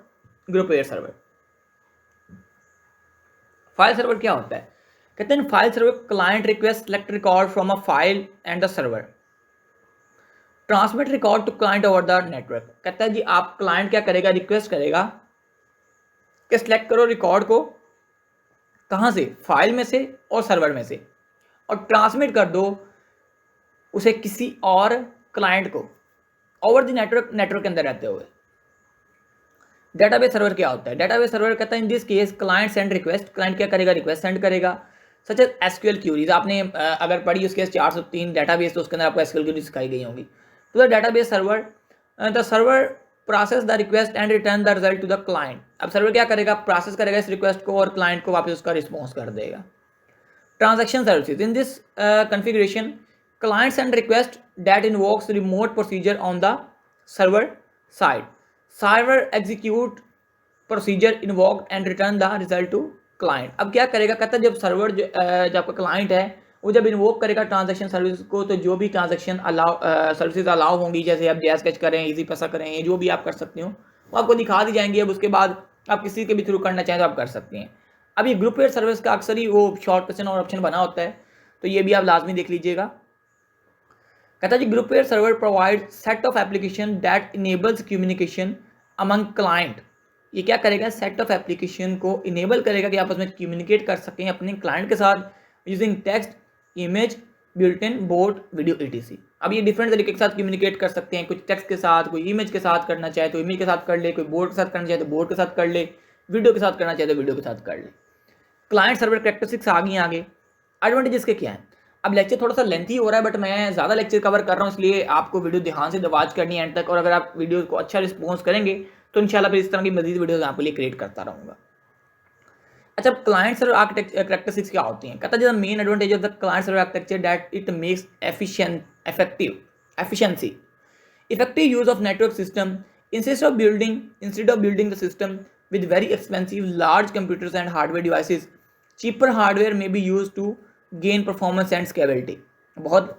ग्रुपवेयर सर्वर। फाइल सर्वर क्या होता है, कहते हैं file server client request select record from a file and the server transmit record to client over the network. कहता है जी आप क्लाइंट क्या करेगा, रिक्वेस्ट करेगा कि सिलेक्ट करो रिकॉर्ड को, कहाँ से, फाइल में से और सर्वर में से, और ट्रांसमिट कर दो उसे किसी और क्लाइंट को ओवर द नेटवर्क के अंदर रहते हुए। डेटाबेस सर्वर क्या होता है, डेटाबेस सर्वर कहता है in this case client send request, client क्या करेगा, रिक्वेस्ट सेंड करेगा, सच एज एसक्यूएल क्यूरीज। आपने अगर पढ़ी उसके 403 डेटाबेस तो उसके अंदर आपको एसक्यूएल क्यूरीज सिखाई गई होंगी। तो the database server, the server process the request and return the result to the client. अब सर्वर क्या करेगा, प्रोसेस करेगा इस रिक्वेस्ट को और क्लाइंट को वापस उसका रिस्पॉन्स कर देगा। Transaction services, in this configuration client send request that invokes remote procedure on the server side, server execute procedure invoked and return the result to client. अब क्या करेगा, कहता है जब सर्वर जो आपका क्लाइंट है वो जब इन्वोक करेगा ट्रांजैक्शन सर्विस को, तो जो भी ट्रांजैक्शन सर्विसेज अलाउ होंगी, जैसे आप जैज़ कैश करें, इजी पैसा करें, जो भी आप कर सकते हो वो आपको दिखा दी जाएंगी। अब उसके बाद आप किसी के भी थ्रू करना चाहें तो आप कर सकते हैं। अब ये ग्रुप एड सर्विस का अक्सर ही वो शॉर्ट क्वेश्चन और ऑप्शन बना होता है, तो ये भी आप लाजमी देख लीजिएगा। कहता है जी grouped server provide set of application that enables communication among client. ये क्या करेगा, सेट ऑफ एप्लीकेशन को इनेबल करेगा कि आप उसमें कम्युनिकेट कर सकें अपने क्लाइंट के साथ using text, image, bulletin, board, video etc। अब ये डिफरेंट तरीके के साथ कम्युनिकेट कर सकते हैं, कुछ टेक्स्ट के साथ, कोई इमेज के साथ करना चाहे तो इमेज के साथ कर ले, कोई बोर्ड के साथ करना चाहे तो बोर्ड के साथ कर ले, वीडियो के साथ करना चाहे तो वीडियो के साथ कर ले। क्लाइंट सर्वर कैरेक्टरिस्टिक्स आ गई आगे। एडवांटेजेस के क्या है? अब लेक्चर थोड़ा सा लेंथी हो रहा है, बट मैं ज़्यादा लेक्चर कवर कर रहा हूँ, इसलिए आपको वीडियो ध्यान से वॉच करनी है एंड तक, और अगर आप वीडियो को अच्छा रिस्पॉन्स करेंगे तो इंशाल्लाह फिर इस तरह की मजीद वीडियोस आपके लिए क्रिएट करता रहूँगा। अच्छा, क्लाइंट सर्वर आर्किटेक्चर कैरेक्टरिस्टिक्स क्या होती हैं? कहता है main advantage of the client server architecture that it makes efficiency effective use of network system instead of building the system with very expensive large computers and hardware devices. Cheaper hardware may be used to gain performance and scalability। बहुत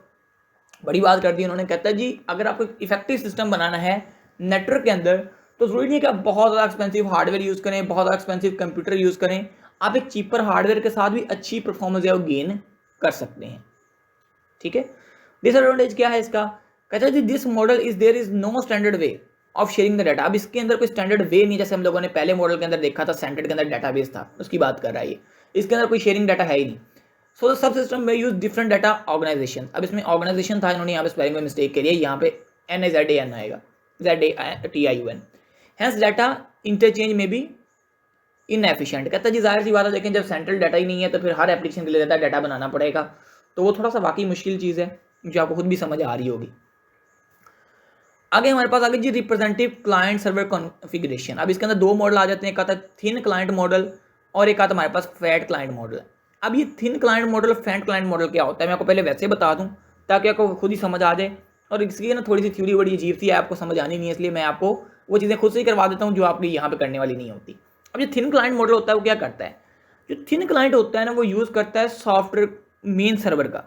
बड़ी बात कर दी उन्होंने। कहता है जी अगर आपको effective system बनाना है नेटवर्क के अंदर, तो जरूरी नहीं है कि आप बहुत ज़्यादा एक्सपेंसिव हार्डवेयर यूज़ करें, बहुत ज़्यादा एक्सपेंसिव कंप्यूटर यूज़ करें। आप एक चीपर हार्डवेयर के साथ भी अच्छी परफॉर्मेंस है वो गेन कर सकते हैं। ठीक है, डिसएडवांटेज क्या है इसका? कहता है जी this model is there is no standard way of sharing the data. अब इसके अंदर कोई स्टैंडर्ड वे नहीं, जैसे हम लोगों ने पहले मॉडल के अंदर देखा था, सेंटेड के अंदर डाटाबेस था, उसकी बात कर रहा है ये। इसके अंदर कोई शेयरिंग डाटा है ही नहीं। सो द सब सिस्टम में यूज डिफरेंट डाटा ऑर्गेनाइजेशन। अब इसमें ऑर्गेनाइजेशन था, इन्होंने यहाँ पे स्पेलिंग में मिस्टेक करी है, यहाँ पे NAZAN आएगा, ZATIUN। हैंस डाटा इंटरचेंज में भी इनएफिशिएंट। कहता है जी जाहिर सी बात है, लेकिन जब सेंट्रल डाटा ही नहीं है तो फिर हर एप्लीकेशन के लिए डाटा बनाना पड़ेगा, तो वो थोड़ा सा वाकई मुश्किल चीज़ है, जो आपको खुद भी समझ आ रही होगी। आगे हमारे पास आगे जी रिप्रेजेंटेटिव क्लाइंट सर्वर कॉन्फ़िगरेशन। अब इसके अंदर दो मॉडल आ जाते हैं, एक आता है थिन क्लाइंट मॉडल और एक आता हमारे पास फैट क्लाइंट मॉडल। अब ये थिन क्लाइंट मॉडल और फैट क्लाइंट मॉडल क्या होता है, मैं आपको पहले वैसे बता दूं ताकि आपको खुद ही समझ आ जाए। और इसकी ना थोड़ी सी थ्योरी बड़ी अजीब सी है, आपको समझ आनी नहीं है, इसलिए मैं आपको वो चीज़ें खुद से ही करवा देता हूँ जो आपकी यहाँ पर करने वाली नहीं होती। अब जो थिन क्लाइंट मॉडल होता है वो क्या करता है? जो थिन क्लाइंट होता है ना, वो यूज़ करता है सॉफ्टवेयर मेन सर्वर का।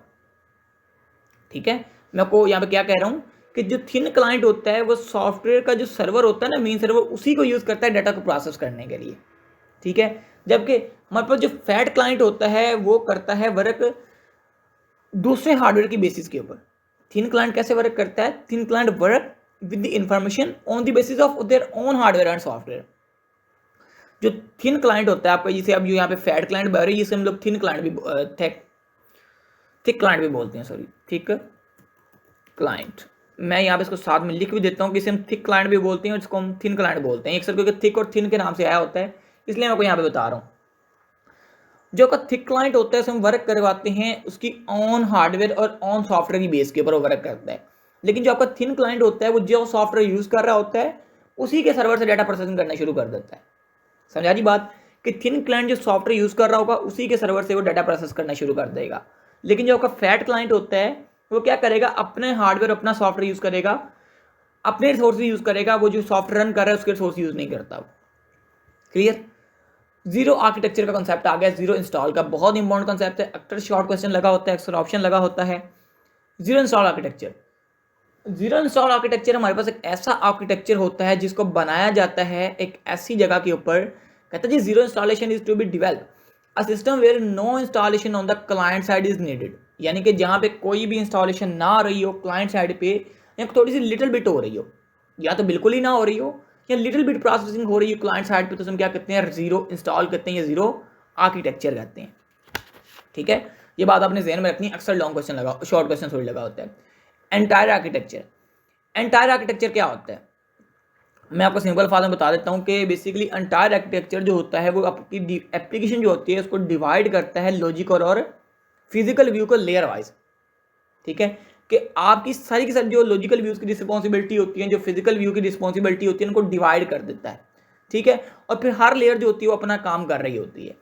ठीक है, मैं आपको यहाँ पे क्या कह रहा हूँ कि जो थिन क्लाइंट होता है वो सॉफ्टवेयर का जो सर्वर होता है ना, मेन सर्वर, उसी को यूज़ करता है डाटा को प्रोसेस करने के लिए। ठीक है, जबकि हमारे पास जो फैट क्लाइंट होता है वो करता है वर्क दूसरे हार्डवेयर की बेसिस के ऊपर। थिन क्लाइंट कैसे वर्क करता है? Thin client work with the information on the basis of their own hardware and software. जो थिन क्लाइंट होता है आपका, जिसे अब यहाँ पे फैट क्लाइंट बन रही है, जिसे हम लोग थिन क्लाइंट भी थिक क्लाइंट भी बोलते हैं, सॉरी, थिक क्लाइंट। मैं यहाँ पे इसको साथ में लिख भी देता हूँ कि इसे हम थिक क्लाइंट भी बोलते हैं और इसको हम थिन क्लाइंट बोलते हैं। एक सर क्योंकि थिक और थिन के नाम से आया होता है, इसलिए मैं आपको यहाँ पे बता रहा हूँ। जो का थिक क्लाइंट होता है उसे हम वर्क करवाते हैं उसकी ऑन हार्डवेयर और ऑन सॉफ्टवेयर की बेस के ऊपर वो वर्क करता है। लेकिन जो आपका थिन क्लाइंट होता है वो जो सॉफ्टवेयर यूज़ कर रहा होता है उसी के सर्वर से डाटा प्रोसेसिंग करना शुरू कर देता है। समझा जी बात? कि थिन क्लाइंट जो सॉफ्टवेयर यूज़ कर रहा होगा उसी के सर्वर से वो डाटा प्रोसेस करना शुरू कर देगा। लेकिन जो आपका फैट क्लाइंट होता है वो क्या करेगा? अपने हार्डवेयर, अपना सॉफ्टवेयर यूज़ करेगा, अपने रिसोर्स यूज़ करेगा, वो जो सॉफ्टवेयर रन कर रहा है उसके रिसोर्स यूज़ नहीं करता। क्लियर? जीरो आर्किटेक्चर का कंसेप्ट आ गया, जीरो इंस्टॉल का। बहुत इंपॉर्टेंट कंसेप्ट है, अक्सर शॉर्ट क्वेश्चन लगा होता है, अक्सर ऑप्शन लगा होता है। Zero install architecture. Zero install architecture हमारे पास एक ऐसा आर्किटेक्चर होता है जिसको बनाया जाता है एक ऐसी जगह के ऊपर। कहता है जी zero installation is to be develop a system where no installation on the client side is needed. यानी कि जहाँ पे कोई भी इंस्टॉलेशन ना आ रही हो क्लाइंट साइड पे, या थोड़ी सी लिटिल बिट हो रही हो, या तो बिल्कुल ही ना हो रही हो, या लिटिल बिट प्रोसेसिंग हो रही है क्लाइंट साइड पे, तो हम क्या कहते हैं? जीरो इंस्टॉल करते हैं या जीरो आर्किटेक्चर कहते हैं। ठीक है, ये बात आपने ज़हन में रखनी है, अक्सर लॉन्ग क्वेश्चन लगा, शॉर्ट क्वेश्चन थोड़ी लगा होता है। Entire architecture. एंटायर आर्किटेक्चर क्या होता है? मैं आपको सिंपल फार्म में बता देता हूँ कि बेसिकली एंटायर आर्किटेक्चर जो होता है वो आपकी एप्लीकेशन जो होती है उसको डिवाइड करता है लॉजिकल और फिजिकल व्यू को लेयर वाइज। ठीक है, कि आपकी सारी की सारी जो लॉजिकल व्यूज़ की रिस्पॉन्सिबिलिटी होती है, जो फिजिकल व्यू की रिस्पॉन्सिबिलिटी होती है, उनको डिवाइड कर देता है। ठीक है, और फिर हर लेयर जो होती है वो अपना काम कर रही होती है।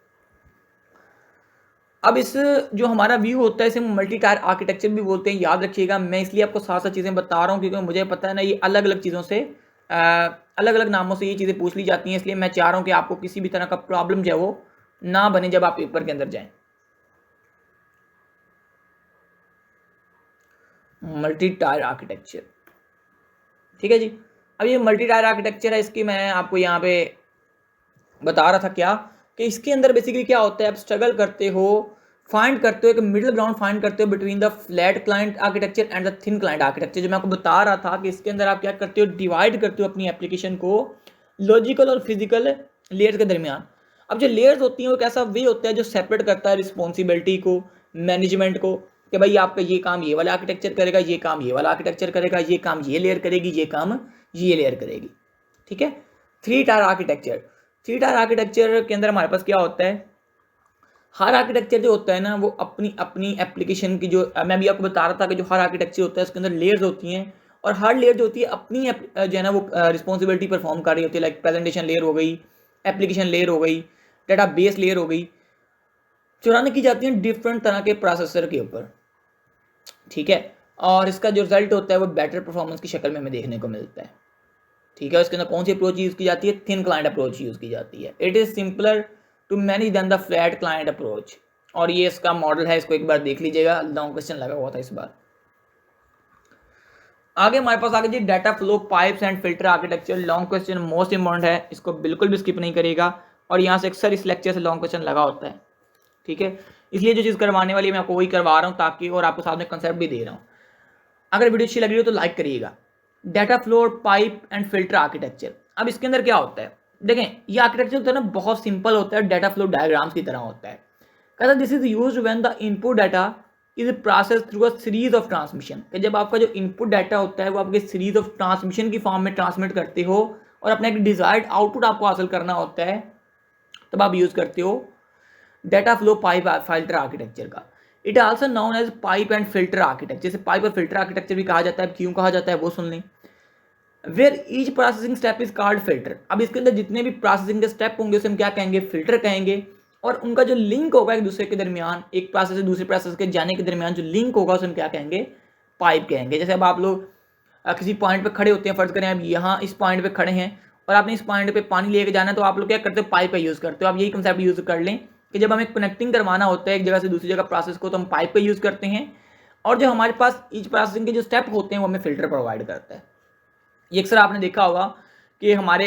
अब इस जो हमारा व्यू होता है इसे मल्टी टायर आर्किटेक्चर भी बोलते हैं, याद रखिएगा। मैं इसलिए आपको साथ साथ चीज़ें बता रहा हूँ क्योंकि मुझे पता है ना ये अलग अलग चीज़ों से अलग अलग नामों से ये चीज़ें पूछ ली जाती हैं, इसलिए मैं चाह रहा हूँ कि आपको किसी भी तरह का प्रॉब्लम जो है वो ना बने जब आप पेपर के अंदर जाएं। Multi tier architecture. ठीक है जी। अब ये मल्टी टायर आर्किटेक्चर है, इसकी मैं आपको यहाँ पे बता रहा था क्या कि इसके अंदर बेसिकली क्या होता है, आप स्ट्रगल करते हो, फाइंड करते हो, एक मिडिल ग्राउंड फाइंड करते हो between the flat client architecture and the thin client architecture. जो मैं आपको बता रहा था कि इसके अंदर आप क्या करते हो, डिवाइड करते हो अपनी एप्लीकेशन को लॉजिकल और फिजिकल लेयर्स के दरमियान। अब जो लेयर्स होती हैं वो कैसा वे होता है जो सेपरेट करता है रिस्पॉन्सिबिलिटी को, मैनेजमेंट को, कि भाई आपका ये काम ये वाला आर्किटेक्चर करेगा, ये काम ये वाला आर्किटेक्चर करेगा, ये काम ये लेयर करेगी, ये काम ये लेयर करेगी। ठीक है। Three tier architecture. Three tier architecture के अंदर हमारे पास क्या होता है, हर आर्किटेक्चर जो होता है ना वो अपनी अपनी एप्लीकेशन की, जो मैं अभी आपको बता रहा था कि जो हर आर्किटेक्चर होता है उसके अंदर लेयर्स होती हैं, और हर लेयर जो होती है अपनी जो है ना वो रिस्पॉन्सिबिलिटी परफॉर्म कर रही होती है। लाइक प्रेजेंटेशन लेयर हो गई, एप्लीकेशन लेयर हो गई, डेटा बेस लेयर हो गई, जो रन की जाती है डिफरेंट तरह के प्रोसेसर के ऊपर। ठीक है। और इसका जो रिजल्ट होता है वो बेटर परफॉर्मेंस की शक्ल में हमें देखने को मिलता है। ठीक है। इसके अंदर कौन सी अप्रोच यूज़ की जाती है, थिन क्लाइंट अप्रोच यूज़ की जाती है। It is simpler to manage then the flat client approach. और ये इसका मॉडल है, इसको एक बार देख लीजिएगा, लॉन्ग क्वेश्चन लगा हुआ था इस बार। आगे हमारे पास आगे जी data flow pipes and filter architecture. Long question most important है, इसको बिल्कुल भी स्किप नहीं करेगा, और यहाँ से अक्सर इस लेक्चर से लॉन्ग क्वेश्चन लगा होता है। ठीक है। इसलिए जो चीज़ करवाने वाली है मैं आपको वही करवा रहा हूँ, ताकि और आपको साथ में कंसेप्ट भी दे रहा हूँ। अगर वीडियो अच्छी लग रही हो तो लाइक करिएगा। Data flow pipe and filter architecture. अब इसके अंदर क्या होता है, देखें ये आर्किटेक्चर होता है ना बहुत सिंपल होता है, डाटा फ्लो डायग्राम्स की तरह होता है। कहता है this is used when the input data is process through a series of transmission. कि जब आपका जो इनपुट डाटा होता है वो आपके सीरीज ऑफ ट्रांसमिशन की फॉर्म में ट्रांसमिट करते हो, और अपना एक डिजायर्ड आउटपुट आपको हासिल करना होता है, तब आप यूज करते हो data flow pipe filter architecture का। It also known as pipe and filter architecture. जैसे पाइप और फिल्टर आर्किटेक्चर भी कहा जाता है, क्यों कहा जाता है वो सुन लें। Where each processing step is called filter. अब इसके अंदर जितने भी प्रोसेसिंग के स्टेप होंगे उसे हम क्या कहेंगे, फिल्टर कहेंगे। और उनका जो लिंक होगा एक दूसरे के दरमियान, एक प्रोसेस से दूसरे प्रोसेस के जाने के दरमियान जो लिंक होगा उसे हम क्या कहेंगे, पाइप कहेंगे। जैसे अब आप लोग किसी पॉइंट पे खड़े होते हैं, फर्ज करें आप यहाँ इस पॉइंट पे खड़े हैं और आपने इस पॉइंट पे पानी लेके जाना है, तो आप लोग क्या करते हो, पाइप का यूज़ करते हो। आप यही कंसेप्ट यूज़ कर लें कि जब हमें कनेक्टिंग करवाना होता है एक जगह से दूसरी जगह प्रोसेस को, तो हम पाइप का यूज़ करते हैं। और जो हमारे पास ईच प्रोसेसिंग के जो स्टेप होते हैं वो हमें फिल्टर प्रोवाइड करता है। ये अक्सर आपने देखा होगा कि हमारे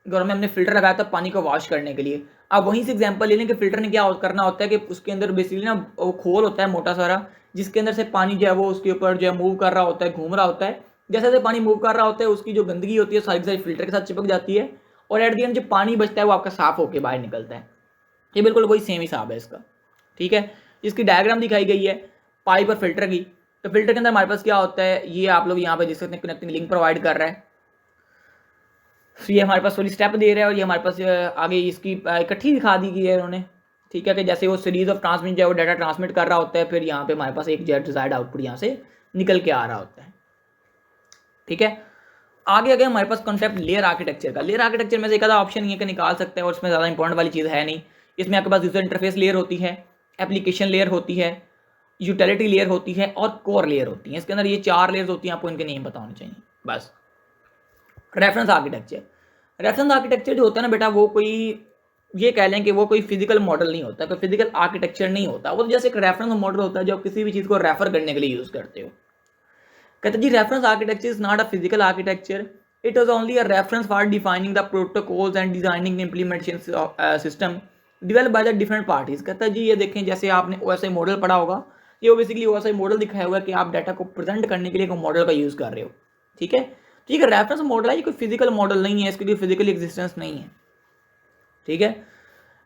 घरों में हमने फिल्टर लगाया था पानी को वॉश करने के लिए। आप वहीं से एग्जांपल ले लें कि फिल्टर ने क्या करना होता है कि उसके अंदर बेसिकली ना वो खोल होता है मोटा सारा, जिसके अंदर से पानी जो है वो उसके ऊपर जो है मूव कर रहा होता है, घूम रहा होता है। जैसे जैसे पानी मूव कर रहा होता है उसकी जो गंदगी होती है सारी फिल्टर के साथ चिपक जाती है, और एट दी एंड जो पानी बचता है वो आपका साफ होकर बाहर निकलता है। ये बिल्कुल वही सेम हिसाब है इसका। ठीक है। इसकी डायग्राम दिखाई गई है पाइप और फिल्टर की। तो फिल्टर के अंदर हमारे पास क्या होता है, ये आप लोग यहाँ पे देख सकते हैं, कनेक्टिंग लिंक प्रोवाइड कर रहा है। तो ये हमारे पास थोड़ी स्टेप दे रहा है, और ये हमारे पास आगे इसकी इकट्ठी दिखा दी गई है उन्होंने। ठीक है। कि जैसे वो सीरीज ऑफ ट्रांसमिट जो है वो डाटा ट्रांसमिट कर रहा होता है, फिर यहाँ पे हमारे पास एक डिजायर्ड आउटपुट यहाँ से निकल के आ रहा होता है। ठीक है। आगे आगे हमारे पास कॉन्सेप्ट लेयर आर्किटेक्चर का। लेयर आर्किटेक्चर में से एक आधा ऑप्शन ये कि निकाल सकते हैं, और इसमें ज़्यादा इंपॉर्टेंट वाली चीज़ है नहीं। इसमें आपके पास यूजर इंटरफेस लेयर होती है, एप्लीकेशन लेयर होती है, यूटिलिटी लेयर होती है, और कोर लेयर होती है। इसके अंदर ये चार लेयर्स होती हैं, आपको इनके नेम पता होने चाहिए बस। Reference architecture. रेफरेंस आर्किटेक्चर जो होता है ना बेटा, वो कोई ये कह लें कि वो कोई फिजिकल मॉडल नहीं होता, कोई फिजिकल आर्किटेक्चर नहीं होता। वो तो जैसे एक रेफरेंस मॉडल होता है जो आप किसी भी चीज़ को रेफर करने के लिए यूज़ करते हो। कहते जी reference architecture is not a physical architecture, it is only a reference for defining the protocols and designing implementation system develop by the different parties. कहता है जी ये देखें, जैसे आपने OSI मॉडल पढ़ा होगा, ये बेसिकली OSI मॉडल दिखाया हुआ है कि आप डाटा को प्रेजेंट करने के लिए एक मॉडल का यूज़ कर रहे हो। ठीक है। ठीक है। रेफरेंस मॉडल है, ये कोई फिजिकल मॉडल नहीं है, इसके लिए फिजिकल एग्जिस्टेंस नहीं है। ठीक है।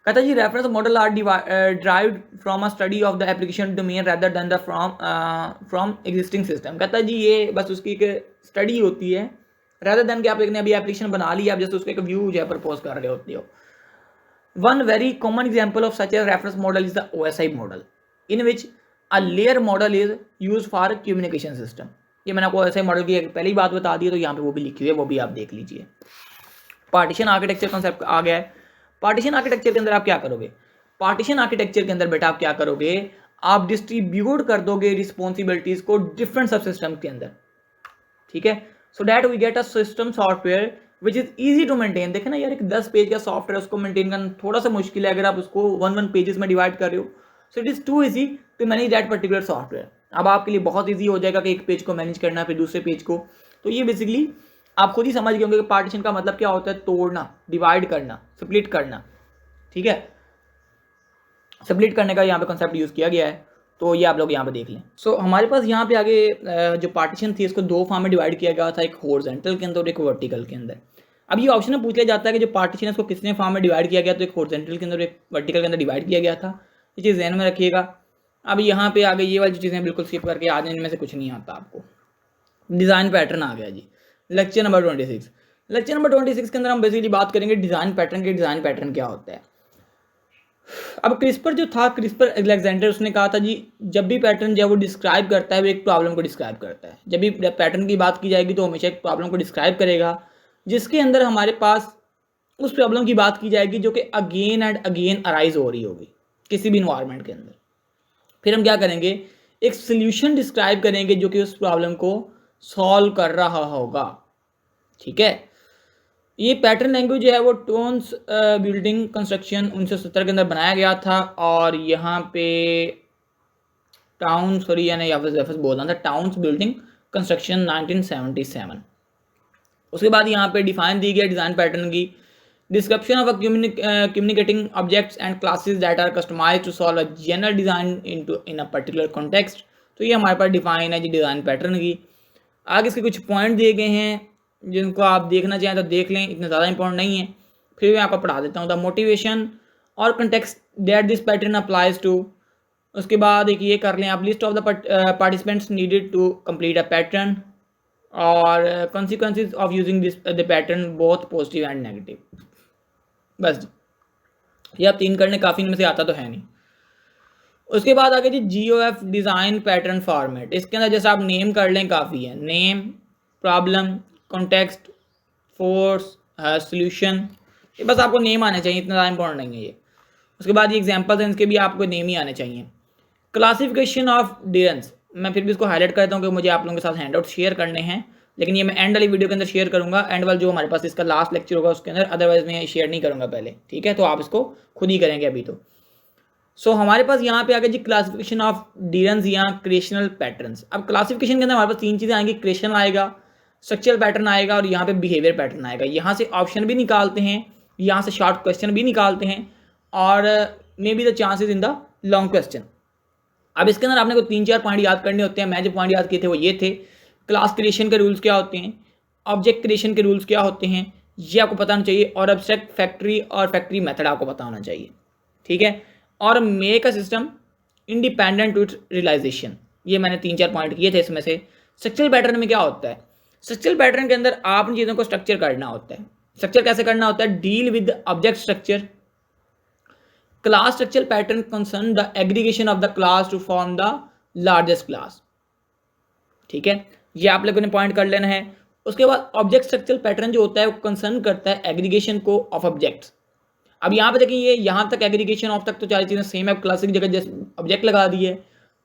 कहता जी reference model are derived from a study of the application domain rather than the from existing system. कहता है जी ये बस उसकी एक स्टडी होती है, रेदर देन कि आपने अभी एप्लीकेशन बना लिया, आप जैसे उसका एक व्यू जो है प्रपोज कर रहे होते हो। One very common example of such a reference model is the OSI model, in which a layer model is use for communication system. ये मैंने आपको OSI मॉडल की पहली बात बता दी है, तो यहाँ पे वो भी लिखी हुई है, वो भी आप देख लीजिए। पार्टीशन आर्किटेक्चर कॉन्सेप्ट आ गया है। पार्टीशन आर्किटेक्चर के अंदर आप क्या करोगे, पार्टीशन आर्किटेक्चर के अंदर बेटा आप क्या करोगे, आप डिस्ट्रीब्यूट कर दोगे रिस्पॉन्सिबिलिटीज को डिफरेंट सब सिस्टम के अंदर। ठीक है। So that we get a system software which is easy to maintain. देखे ना यार, एक 10 पेज का सॉफ्टवेयर उसको मेंटेन करना थोड़ा सा मुश्किल है, अगर आप उसको 1 पेजेस में डिवाइड कर रहे हो। So it is too easy to manage that particular software. अब आपके लिए बहुत ईजी हो जाएगा कि एक पेज को मैनेज करना फिर दूसरे पेज को। तो ये बेसिकली आप खुद ही समझ गए होंगे कि पार्टीशन का मतलब क्या होता है, तोड़ना, डिवाइड करना, स्प्लिट करना। ठीक है, स्प्लिट करने का यहाँ पे कंसेप्ट यूज़ किया गया है, तो ये आप लोग यहाँ पे देख लें। सो हमारे पास यहाँ पे आगे जो पार्टीशन थी इसको दो फॉर्म में डिवाइड किया गया था, एक हॉरिजॉन्टल के अंदर और एक वर्टिकल के अंदर। अब ये ऑप्शन में पूछ लिया जाता है कि जो पार्टीशन है उसको किसने फॉर्म में डिवाइड किया गया, तो एक हॉरिजॉन्टल के अंदर एक वर्टिकल के अंदर डिवाइड किया गया था। ये चीज़ ध्यान में रखिएगा। अब यहाँ पे आगे ये वाली चीज़ें बिल्कुल स्किप करके आज इनमें से कुछ नहीं आता आपको। डिज़ाइन पैटर्न आ गया जी, लेक्चर नंबर 26। लेक्चर नंबर 26 के अंदर हम बेसिकली बात करेंगे डिज़ाइन पैटर्न के। डिज़ाइन पैटर्न क्या होता है। अब क्रिस्पर जो था, क्रिस्पर अलेक्जेंडर, उसने कहा था जी जब भी पैटर्न जो है वो डिस्क्राइब करता है वो एक प्रॉब्लम को डिस्क्राइब करता है। जब भी पैटर्न की बात की जाएगी तो हमेशा एक प्रॉब्लम को डिस्क्राइब करेगा, जिसके अंदर हमारे पास उस प्रॉब्लम की बात की जाएगी जो कि अगेन एंड अगेन अराइज हो रही होगी किसी भी इन्वायरमेंट के अंदर। फिर हम क्या करेंगे, एक सोल्यूशन डिस्क्राइब करेंगे जो कि उस प्रॉब्लम को सॉल्व कर रहा होगा। ठीक है, ये पैटर्न लैंग्वेज जो है वो टोन्स बिल्डिंग कंस्ट्रक्शन 1970 के अंदर बनाया गया था, और यहाँ पे टाउन सॉरी यानी एफएस बोलना था, टाउन्स बिल्डिंग कंस्ट्रक्शन 1977। उसके बाद यहाँ पे डिफाइन दी गई डिज़ाइन पैटर्न की, description of communicating objects and classes that are customized to solve a general design in a particular context. तो ये हमारे पास डिफाइन है जी डिज़ाइन पैटर्न की। आगे इसके कुछ पॉइंट दिए गए हैं जिनको आप देखना चाहें तो देख लें, इतने ज़्यादा इंपॉर्टेंट नहीं है, फिर मैं आपको पढ़ा देता हूँ। द मोटिवेशन और context that this pattern applies to. उसके बाद एक ये कर लें आप, list of the participants needed to complete a pattern, और consequences of using this the pattern both positive and negative. बस ये आप 3 करने, काफ़ी इनमें से आता तो है नहीं। उसके बाद आगे जी GOF डिज़ाइन पैटर्न फॉर्मेट। इसके अंदर जैसे आप नेम कर लें काफ़ी है, name, problem, context, force, solution, ये बस आपको नेम आने चाहिए, इतना ज़्यादा इंपॉर्टेंट नहीं है ये। उसके बाद ये एग्जांपल्स हैं, इसके भी आपको नेम ही आने चाहिए। क्लासिफिकेशन ऑफ डिफरेंस, मैं फिर भी इसको हाईलाइट करता हूँ कि मुझे आप लोगों के साथ हैंडआउट शेयर करने हैं, लेकिन ये मैं एंड वाली वीडियो के अंदर शेयर करूँगा, एंड वाला जो हमारे पास इसका लास्ट लेक्चर होगा उसके अंदर, अदरवाइज मैं शेयर नहीं करूँगा पहले। ठीक है, तो आप इसको खुद ही करेंगे अभी तो। सो हमारे पास यहाँ पे आ गया जी क्लासिफिकेशन ऑफ डिफरेंस या क्रिएशनल पैटर्न्स। अब क्लासिफिकेशन के अंदर हमारे पास 3 चीज़ें आएंगी, क्रिएशनल आएगा, स्ट्रक्चरल पैटर्न आएगा, और यहाँ पे बिहेवियर पैटर्न आएगा। यहाँ से ऑप्शन भी निकालते हैं, यहाँ से शॉर्ट क्वेश्चन भी निकालते हैं, और may be the chances in the long question. अब इसके अंदर आपने को 3-4 पॉइंट याद करने होते हैं। मैं जो पॉइंट याद किए थे वो ये थे, क्लास क्रिएशन के रूल्स क्या होते हैं, ऑब्जेक्ट क्रिएशन के रूल्स क्या होते हैं, ये आपको पता होना चाहिए, और एब्स्ट्रैक्ट फैक्ट्री और फैक्ट्री मेथड आपको पता होना चाहिए। ठीक है, और make a system independent to realization, ये मैंने 3-4 पॉइंट किए थे इसमें से। स्ट्रक्चरल पैटर्न में क्या होता है, स्ट्रक्चरल पैटर्न के अंदर आपने चीज़ों को स्ट्रक्चर करना होता है। स्ट्रक्चर कैसे करना होता है, deal with object structure. Class structural pattern concern the aggregation of the class to form the largest class. ठीक है, ये आप लोगों ने पॉइंट कर लेना है। उसके बाद ऑब्जेक्ट स्ट्रक्चरल पैटर्न जो होता है वो कंसर्न करता है एग्रीगेशन को ऑफ ऑब्जेक्ट्स। अब यहाँ पे देखिए, ये यहाँ तक एग्रीगेशन ऑफ तक तो सारी चीज़ें सेम है, क्लास की जगह जैसे ऑब्जेक्ट लगा दी है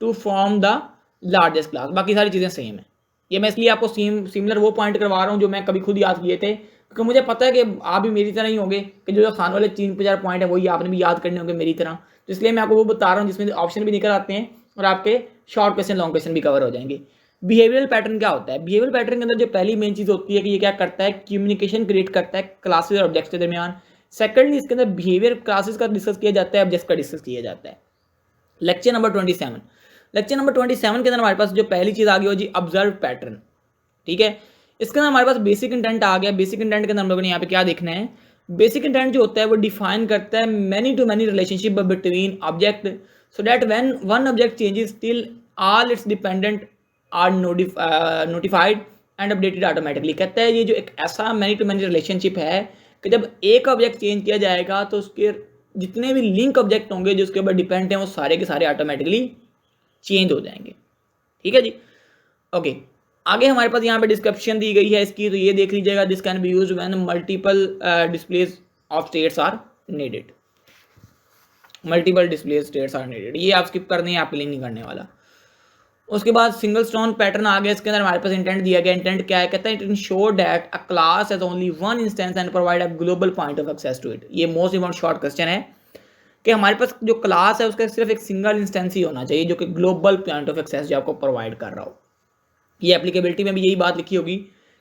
to form the largest class, बाकी सारी चीज़ें सेम है। ये मैं इसलिए आपको सिमिलर वो पॉइंट करवा रहा हूँ जो मैं कभी खुद याद किए थे, क्योंकि मुझे पता है कि आप भी मेरी तरह ही होंगे कि जो खान वाले 3-4 पॉइंट है वही आपने भी याद करने होंगे मेरी तरह। तो इसलिए मैं आपको वो बता रहा हूँ जिसमें ऑप्शन भी निकल आते हैं और आपके शॉर्ट क्वेश्चन लॉन्ग क्वेश्चन भी कवर हो जाएंगे। बिहेवियरल पैटर्न क्या होता है, बिहेवियरल पैटर्न के अंदर जो पहली मेन चीज़ होती है कि ये क्या करता है, कम्युनिकेशन क्रिएट करता है क्लासेस और ऑब्जेक्ट्स के दरमियान। सेकंडली इसके अंदर बिहेवियर क्लासेस का डिस्कस किया जाता है, ऑब्जेक्ट्स का डिस्कस किया जाता है। लेक्चर नंबर 27, लेक्चर नंबर 27 के अंदर हमारे पास जो पहली चीज़ आ गई हो जी ऑब्जर्व पैटर्न। ठीक है, इसके अंदर हमारे पास बेसिक इंटेंट आ गया। बेसिक इंटेंट के अंदर हम लोगों ने यहाँ पे क्या देखना है, बेसिक इंटेंट जो होता है वो डिफाइन करता है many to many relationship between object so that when one object changes still all its dependent are notified and updated automatically. कहता है ये जो एक ऐसा मैनी टू मैनी रिलेशनशिप है कि जब एक ऑब्जेक्ट चेंज किया जाएगा तो उसके जितने भी लिंक ऑब्जेक्ट होंगे जो उसके ऊपर डिपेंड हैं वो सारे के सारे ऑटोमेटिकली चेंज हो जाएंगे। ठीक है जी, ओके। आगे हमारे पास यहाँ पे डिस्क्रिप्शन दी गई है इसकी, तो ये देख लीजिएगा। This can be used when multiple displays of states are needed. Multiple display states are needed, ये आप स्किप करने हैं, आपके लिए नहीं करने वाला। उसके बाद सिंगल स्टोन पैटर्न आ गया। इसके अंदर हमारे पास इंटेंट दिया गया। इंटेंट क्या है, कहता है it ensure that a class has only one instance and provide a global point of access to it. ये मोस्ट इंपॉर्टेंट शॉर्ट क्वेश्चन है। कि हमारे पास जो क्लास है उसका सिर्फ एक सिंगल इंस्टेंस ही होना चाहिए जो कि ग्लोबल पॉइंट ऑफ एक्सेस जो आपको प्रोवाइड कर रहा हो। ये एप्लीकेबिलिटी में भी यही बात लिखी होगी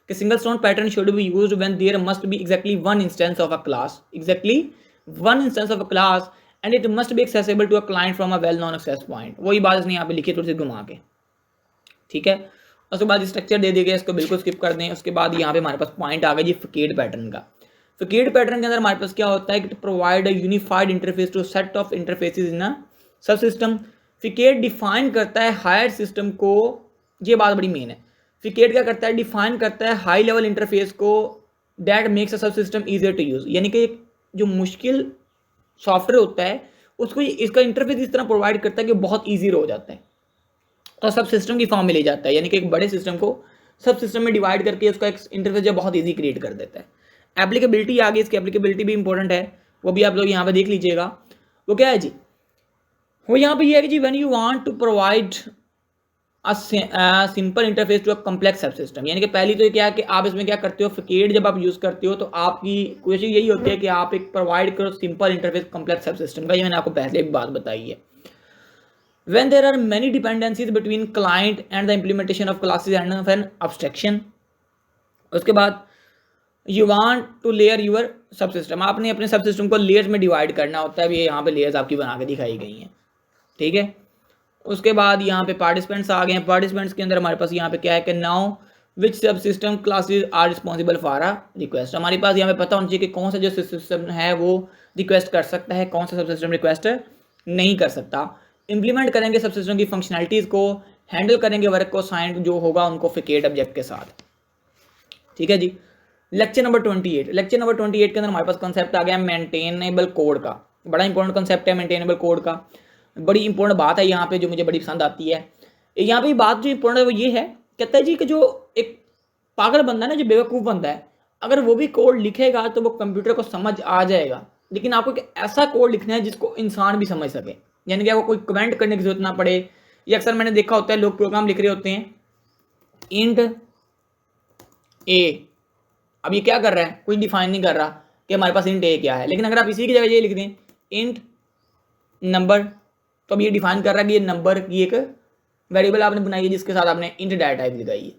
कि singleton pattern should be used when there must be exactly one instance of a class, exactly one instance of a class and it must be accessible to a client from a well known access point. वही बात इसने यहाँ पे लिखी थोड़ी सी घुमा के, ठीक है। उसके बाद स्ट्रक्चर दे दिया गया, इसको बिल्कुल स्किप कर दें। उसके बाद यहाँ पे हमारे पास पॉइंट आ गया जी फकीड पैटर्न का। फकीड पैटर्न के अंदर हमारे पास क्या होता है कि provide a unified interface to set of interfaces in a sub system. फकीड define करता है हायर सिस्टम को, ये बात बड़ी मेन है। फकीड क्या करता है, डिफाइन करता है हाई लेवल इंटरफेस को that makes a sub system easier to use, यानी कि जो मुश्किल सॉफ्टवेयर होता है उसको इसका इंटरफेस इस तरह प्रोवाइड करता है कि बहुत ईजी हो जाता है तो सब सिस्टम की फॉर्म में ले जाता है, यानी कि एक बड़े सिस्टम को सब सिस्टम में डिवाइड करके उसका एक इंटरफेस जो बहुत ईजी क्रिएट कर देता है। एप्लीकेबिलिटी आ गई, इसकी एप्लीकेबिलिटी भी इंपॉर्टेंट है, वो भी आप लोग यहाँ पे देख लीजिएगा। वो क्या है जी, वो यहाँ पे ये है कि जी when you want to provide simple interface to a complex sub system, यानी कि पहली तो क्या है कि आप इसमें क्या करते हो, फकीड जब आप यूज़ करते हो तो आपकी कोशिश यही होती है कि आप एक प्रोवाइड करो simple interface complex sub system का। ये मैंने आपको पहले भी बात बताई है। When there are many dependencies between client and the implementation of classes and of an abstraction, उसके बाद you want to layer your subsystem, आपने अपने सबसिस्टम को लेयर्स में डिवाइड करना होता है। ये यहाँ पे लेयर्स आपकी बना के दिखाई गई हैं, ठीक है। उसके बाद यहाँ पे पार्टिसिपेंट्स आ गए हैं। पार्टिसिपेंट्स के अंदर हमारे पास यहाँ पे क्या है कि now which subsystem classes are responsible for a request. हमारे पास यहाँ पे पता होना चाहिए कि कौन सा जो सिस्टम है वो रिक्वेस्ट कर सकता है, कौन सा सब सिस्टम रिक्वेस्ट नहीं कर सकता। इंप्लीमेंट करेंगे सब सिस्टम की फंक्शनैलिटीज़ को, हैंडल करेंगे वर्क को साइन जो होगा उनको फकीड ऑब्जेक्ट के साथ, ठीक है जी। लेक्चर नंबर 28, लेक्चर नंबर 28 के अंदर हमारे पास कॉन्सेप्ट आ गया मेंटेनेबल कोड का। बड़ा इंपॉर्टेंट कॉन्सेप्ट है मेंटेनेबल कोड का, बड़ी इंपॉर्टेंट बात है यहाँ पे जो मुझे बड़ी पसंद आती है। यहाँ पे बात जो इंपॉर्टेंट है वो ये है, कहता है जी कि जो एक पागल बंदा है ना, जो बेवकूफ़ बंदा है, अगर वो भी कोड लिखेगा तो वो कंप्यूटर को समझ आ जाएगा, लेकिन आपको एक ऐसा कोड लिखना है जिसको इंसान भी समझ सके, यानी कि आपको कोई कमेंट करने की जरूरत ना पड़े। ये अक्सर मैंने देखा होता है, लोग प्रोग्राम लिख रहे होते हैं इंट ए, अब ये क्या कर रहा है, कोई डिफाइन नहीं कर रहा कि हमारे पास इंट ए क्या है, लेकिन अगर आप इसी की जगह ये लिख दें इंट नंबर, तो अब ये डिफाइन कर रहा है कि ये नंबर की एक वेरिएबल आपने बनाई है जिसके साथ आपने इंट डाटा टाइप लगाई है।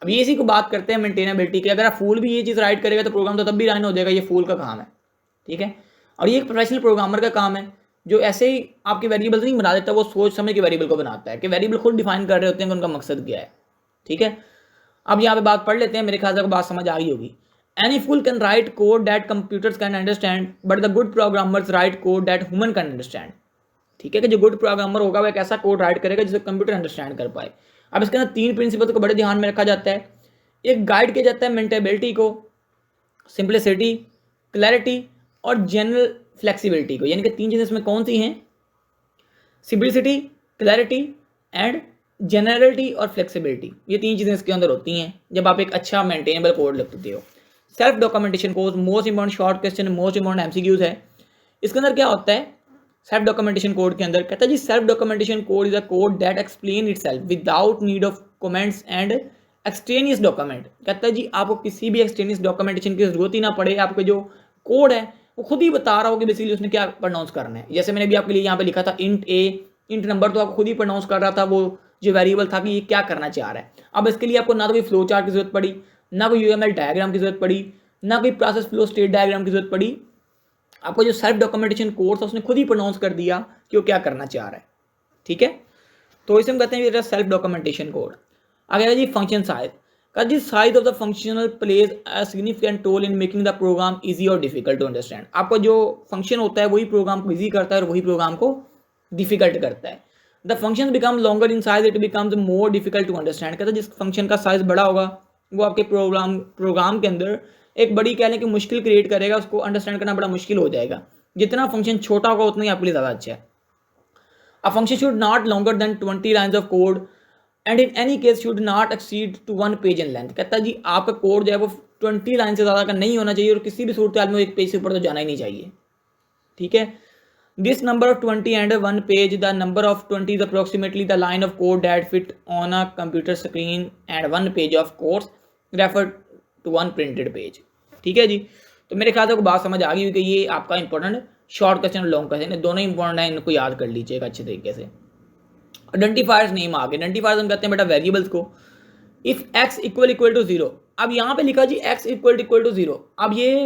अब ये इसी को बात करते हैं मेंटेनेबिलिटी की। अगर आप फूल भी ये चीज़ राइट करेगा तो प्रोग्राम तो तब भी रन हो जाएगा, ये फूल का काम है, ठीक है। और ये एक प्रोफेशनल प्रोग्रामर का काम है जो ऐसे ही आपके वेरिएबल नहीं बना देता, वो सोच समझ के वेरिएबल को बनाता है कि वेरिएबल खुद डिफाइन कर रहे होते हैं कि उनका मकसद क्या है, ठीक है। अब यहाँ पे बात पढ़ लेते हैं, मेरे ख्याल से बात समझ आ गई होगी। Any fool can write code that computers can understand but the good programmers write code that human can understand, ठीक है। कि जो गुड प्रोग्रामर होगा वो एक ऐसा कोड राइट करेगा जिसे कंप्यूटर अंडरस्टैंड कर पाए। अब इसके अंदर 3 प्रिंसिपल को बड़े ध्यान में रखा जाता है। एक गाइड किया जाता है मेंटेनेबिलिटी को, सिंप्लिसिटी, क्लैरिटी और जनरल फ्लेक्सिबिलिटी को, यानी कि 3 चीज़ें इसमें कौन सी हैं, सिंप्लिसिटी, क्लैरिटी एंड जनरलिटी और फ्लेक्सिबिलिटी। ये 3 चीज़ें इसके अंदर होती हैं जब आप एक अच्छा मेंटेनेबल कोड लिखते हो। Self documentation code most important short question, most important MCQs है। इसके अंदर क्या होता है, सेल्फ डॉक्यूमेंटेशन कोड के अंदर कहता है जी self documentation code is a code that explain itself without need of comments and extraneous document. कहता है जी आपको किसी भी एक्सटेनियस डॉक्यूमेंटेशन की जरूरत ही ना पड़े, आपका जो कोड है वो खुद ही बता रहा हो कि बेसिकली उसने क्या प्रोनाउंस करना है। जैसे मैंने भी आपके लिए यहाँ पे लिखा था इंट ए, इंट नंबर, तो आपको खुद ही प्रोनाउंस कर रहा था वो जो वेरिएबल था कि ये क्या करना चाह रहा है। अब इसके लिए आपको ना तो कोई फ्लो चार्ट की जरूरत पड़ी, ना कोई यूएमएल डायग्राम की जरूरत पड़ी, ना कोई प्रोसेस फ्लो स्टेट डायग्राम की जरूरत पड़ी। आपको जो सेल्फ डॉक्यूमेंटेशन कोड था उसने खुद ही प्रोनाउंस कर दिया कि वो क्या करना चाह रहा है, ठीक है। तो इसे हम कहते हैं सेल्फ डॉक्यूमेंटेशन कोड। आगे जी फंक्शन साइज का, जी size of the functional plays a significant role in making the program easy और डिफिकल्ट टू अंडरस्टैंड। आपका जो फंक्शन होता है वही प्रोग्राम को इजी करता है और वही प्रोग्राम को डिफिकल्ट करता है। The function become longer in size, it becomes more difficult to understand. कहता है जिस फंक्शन का साइज बड़ा होगा वो आपके प्रोग्राम के अंदर एक बड़ी कह लें कि मुश्किल क्रिएट करेगा, उसको अंडरस्टैंड करना बड़ा मुश्किल हो जाएगा। जितना फंक्शन छोटा होगा उतना ही आपके लिए ज़्यादा अच्छा है। A function should not longer than 20 lines of code and in any case should not exceed to 1 page in length. कहता है जी आपका कोड जो है वो 20 लाइन से ज़्यादा का नहीं होना चाहिए और किसी भी सूरत हाल में 1 पेज से ऊपर तो जाना ही नहीं चाहिए, ठीक है। This number of 20 and 1 page, the number of 20 is approximately the line of code that fit on a computer screen and 1 page of course refer to 1 printed page, ठीक है जी। तो मेरे ख्याल से आपको बात समझ आ गई कि ये आपका इंपॉर्टेंट शॉर्ट क्वेश्चन और लॉन्ग क्वेश्चन दोनों इंपॉर्टेंट है, इनको याद कर लीजिएगा अच्छे तरीके से। आइडेंटिफायर्स नेम आ गए। आइडेंटिफायर्स हम कहते हैं बेटा वेरिएबल्स को। If x equal equal to zero, अब यहाँ पे लिखा जी x इक्वल टू जीरो। अब ये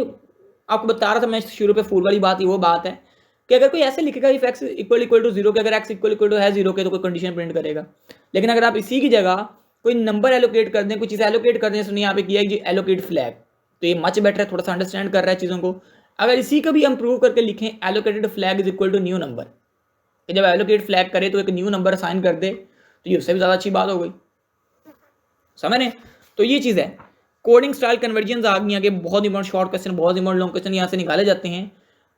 आपको बता रहा था मैं शुरू पे फूल वाली बात, वो बात है कि अगर कोई ऐसे लिखेगा if x equal to zero, कि अगर x इक्वल टू है जीरो के तो कोई कंडीशन प्रिंट करेगा। लेकिन अगर आप इसी की जगह कोई नंबर एलोकेट कर दें, कोई चीज़ एलोकेट कर दें, सुनिए यहाँ पे किया है जी एलोकेट फ्लैग, तो ये मच बेटर है, थोड़ा सा अंडरस्टैंड कर रहा है चीज़ों को। अगर इसी का भी हम प्रूव करके लिखें allocated flag is equal to new number, कि जब एलोकेट फ्लैग करे तो एक न्यू नंबर असाइन कर दे, तो ये उससे भी ज़्यादा अच्छी बात हो गई, समझ रहे? तो ये चीज़ है। कोडिंग स्टाइल कन्वर्जन आ गई आगे, बहुत इंपॉर्टेंट शॉर्ट क्वेश्चन, बहुत इंपॉर्टेंट लॉन्ग क्वेश्चन यहाँ से निकाले जाते हैं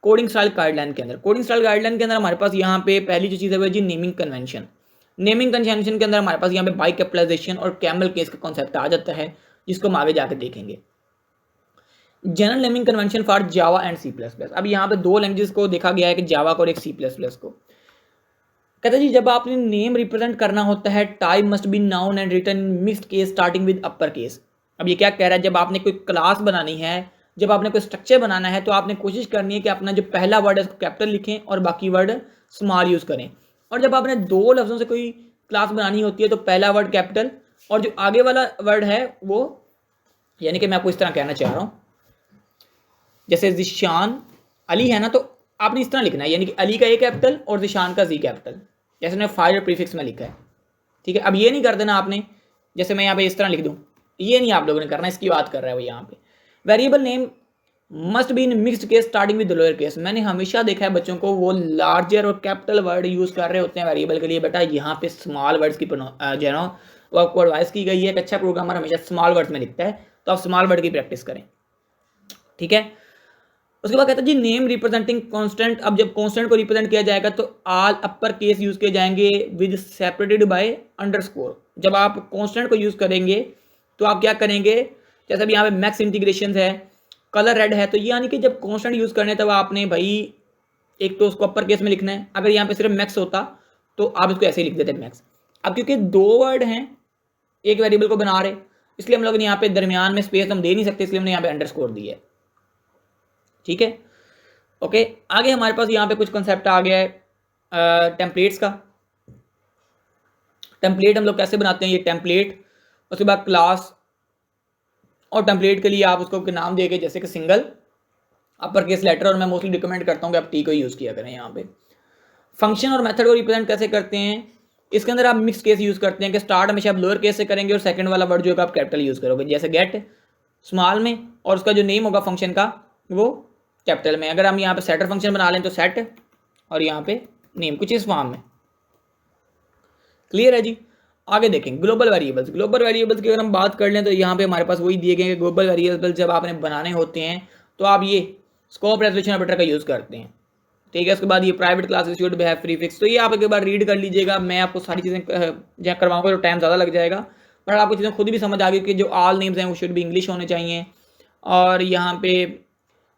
कोडिंग स्टाइल गाइडलाइन के अंदर। कोडिंग स्टाइल गाइडलाइन के अंदर हमारे पास यहाँ पे पहली जो चीज़ है वो जी नेमिंग कन्वेंशन। नेमिंग कन्वेंशन के अंदर हमारे पास यहाँ पे बाई कैपिटलाइजेशन और कैमल केस का कॉन्सेप्ट आ जाता है, जिसको हम आगे जाकर देखेंगे। General naming convention for Java and C plus plus. अब यहाँ पे दो लैंग्वेजेस को देखा गया है कि जावा को और एक सी प्लस प्लस को। कहते जी जब आपने नेम रिप्रेजेंट करना होता है type must be noun and written mixed case starting with upper case. अब ये क्या कह रहा है, जब आपने कोई क्लास बनानी है, जब आपने कोई स्ट्रक्चर बनाना है, तो आपने कोशिश करनी है कि अपना जो पहला वर्ड है उसको कैपिटल लिखें और बाकी वर्ड स्मॉल यूज़ करें। और जब आपने दो लफ्ज़ों से कोई क्लास बनानी होती है तो पहला वर्ड कैपिटल और जो आगे वाला वर्ड है वो, यानी कि मैं आपको इस तरह कहना चाह रहा हूँ, जैसे जिशान अली है ना, तो आपने इस तरह लिखना है, यानी कि अली का ए कैपिटल और जिशान का जी कैपिटल, जैसे मैंने फाइल प्रीफिक्स में लिखा है, ठीक है। अब ये नहीं कर देना आपने, जैसे मैं यहाँ पे इस तरह लिख दूँ, ये नहीं आप लोगों ने करना, इसकी बात कर रहा है वो यहाँ पे। Variable name must be in mixed case starting with lower case. मैंने हमेशा देखा है बच्चों को वो लार्जर और कैपिटल वर्ड यूज़ कर रहे होते हैं वेरिएबल के लिए। बेटा यहाँ पे स्मॉल वर्ड्स की जो है ना वो आपको एडवाइस की गई है कि अच्छा प्रोग्रामर हमेशा स्मॉल वर्ड्स में लिखता है, तो आप स्मॉल वर्ड की प्रैक्टिस करें, ठीक है। उसके बाद कहता है जी नेम रिप्रेजेंटिंग कांस्टेंट। अब जब कांस्टेंट को रिप्रेजेंट किया जाएगा तो ऑल अपर केस यूज किए जाएंगे विद सेपरेटेड बाय अंडरस्कोर। जब आप कांस्टेंट को यूज करेंगे तो आप क्या करेंगे, जैसे अभी यहाँ पे मैक्स इंटीग्रेशन है, कलर रेड है, तो ये यानी कि जब कांस्टेंट यूज करने तब आपने भाई एक तो उसको अपर केस में लिखना है। अगर यहाँ पे सिर्फ मैक्स होता तो आप इसको ऐसे ही लिख देते मैक्स। अब क्योंकि दो वर्ड हैं एक वेरिएबल को बना रहे, इसलिए हम लोग ने यहाँ पे दरमियान में स्पेस हम दे नहीं सकते, इसलिए हमने यहाँ पे अंडरस्कोर दी है, ठीक है। ओके, आगे हमारे पास यहाँ पे कुछ कॉन्सेप्ट आ गया है टेम्पलेट्स का। टेम्पलेट हम लोग कैसे बनाते हैं, ये टेम्पलेट, उसके बाद क्लास, और टेम्पलेट के लिए आप उसको नाम देके जैसे कि सिंगल अपर केस लेटर, और मैं मोस्टली रिकमेंड करता हूँ कि आप टी को यूज़ किया करें। यहाँ पे फंक्शन और मेथड को रिप्रेजेंट कैसे करते हैं, इसके अंदर आप मिक्स केस यूज़ करते हैं कि स्टार्ट हमेशा आप लोअर केस से करेंगे और सेकंड वाला वर्ड जो है आप कैपिटल यूज़ करोगे, जैसे गेट स्मॉल में, और उसका जो नेम होगा फंक्शन का वो कैपिटल में। अगर हम यहाँ पे सेटर फंक्शन बना लें तो सेट, और यहाँ पे नेम, कुछ इस फॉर्म में। क्लियर है जी। आगे देखें ग्लोबल वेरिएबल्स। ग्लोबल वेरिएबल्स की अगर हम बात कर लें तो यहाँ पे हमारे पास वही दिए गए हैं। ग्लोबल वेरिएबल्स जब आपने बनाने होते हैं तो आप ये स्कोप रेजोल्यूशन ऑपरेटर का यूज़ करते हैं, ठीक है। उसके बाद ये private classes should have prefix, तो ये आप एक बार रीड कर लीजिएगा। मैं आपको सारी चीज़ें जहाँ करवाऊंगा तो टाइम ज़्यादा लग जाएगा, पर आपको चीज़ें खुद भी समझ आ गई कि जो ऑल नेम्स हैं वो शुड भी इंग्लिश होने चाहिए। और यहाँ पे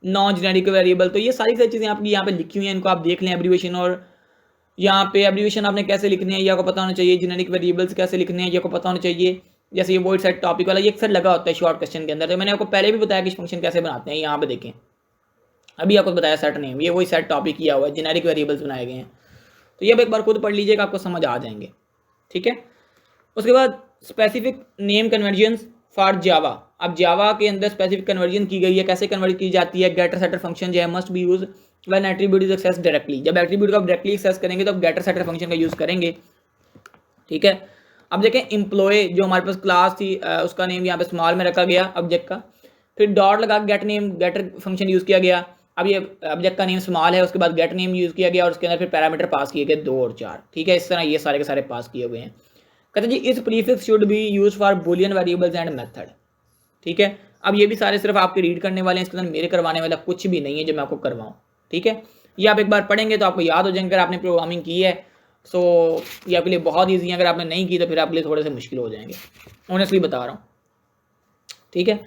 नॉन जेनेरिक वेरिएबल, तो ये सारी चीज़ें आपकी यहाँ पे लिखी हुई हैं, इनको आप देख लें। एब्रीवेशन, और यहाँ पे एब्रीवेशन आपने कैसे लिखने हैं ये आपको पता होना चाहिए। जेनेरिक वेरिएबल्स कैसे लिखने हैं ये आपको पता होना चाहिए। जैसे ये वॉइड सेट टॉपिक वाला ये अक्सर लगा होता है शॉर्ट क्वेश्चन के अंदर, तो मैंने आपको पहले भी बताया कि फंक्शन कैसे बनाते हैं। यहाँ पे देखें, अभी आपको बताया सेट नेम, ये वही सेट टॉपिक किया हुआ है, जेनेरिक वेरिएबल्स बनाए गए हैं। तो ये अब एक बार खुद पढ़ लीजिएगा, आपको समझ आ जाएंगे, ठीक है। उसके बाद specific name convergence for Java. अब जावा के अंदर स्पेसिफिक कन्वर्जन की गई है, कैसे कन्वर्ट की जाती है। गेटर सेटर फंक्शन जो है must be use when attribute is access directly. जब एट्रीब्यूट को आप डायरेक्टली एक्सेस करेंगे तो आप गेटर सेटर फंक्शन का यूज़ करेंगे, ठीक है। अब देखें एम्प्लॉय जो हमारे पास क्लास थी उसका नेम यहाँ पे स्मॉल में रखा गया ऑब्जेक्ट का, फिर डॉट लगा get name, getter function use किया गया। अब ये ऑब्जेक्ट का नेम स्मॉल है, उसके बाद गेट नेम यूज़ किया गया और उसके अंदर फिर पैरामीटर पास किए गए 2 और 4, ठीक है। इस तरह ये सारे के सारे पास किए हुए हैं। कहते हैं जी इस prefix should be use for Boolean variables and method, ठीक है। अब ये भी सारे सिर्फ आपके रीड करने वाले हैं, इसके अंदर मेरे करवाने वाला कुछ भी नहीं है जो मैं आपको करवाऊँ, ठीक है। ये आप एक बार पढ़ेंगे तो आपको याद हो जाएंगे। अगर आपने प्रोग्रामिंग की है सो ये आपके लिए बहुत ईजी है, अगर आपने नहीं की तो फिर आपके लिए थोड़े से मुश्किल हो जाएंगे, ऑनेस्टली बता रहा हूँ, ठीक है।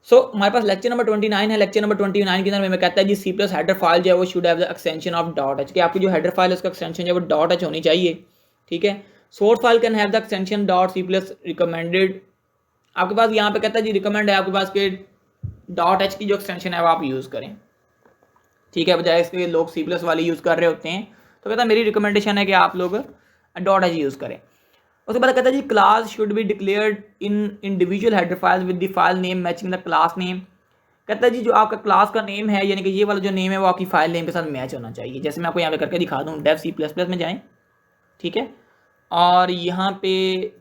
सो हमारे पास लेक्चर नंबर 29 है। लेक्चर नंबर 29 के अंदर मैं कहता है जी सी प्लस हेडर फाइल जो है वो should have the extension of dot H, कि आपकी जो हेडर फाइल है उसका एक्सटेंशन जो है वो डॉट एच होनी चाहिए, ठीक है। Source file can have the extension dot C plus recommended. आपके पास यहाँ पे कहता है जी रिकमेंड है आपके पास के डॉट एच की जो एक्सटेंशन है वो आप यूज़ करें, ठीक है, बजाय इसके लोग सी प्लस वाली यूज़ कर रहे होते हैं। तो कहता है मेरी रिकमेंडेशन है कि आप लोग डॉट एच यूज़ करें। उसके बाद कहता है जी class should be declared in individual header files with the file name matching the class name. कहता है जी जो आपका क्लास का नेम है, यानी कि ये वाला जो नेम है वो आपकी फाइल नेम के साथ मैच होना चाहिए। जैसे मैं आपको यहाँ पे करके दिखा दूँ, डेव सी प्लस प्लस में जाएँ, ठीक है, और यहाँ पे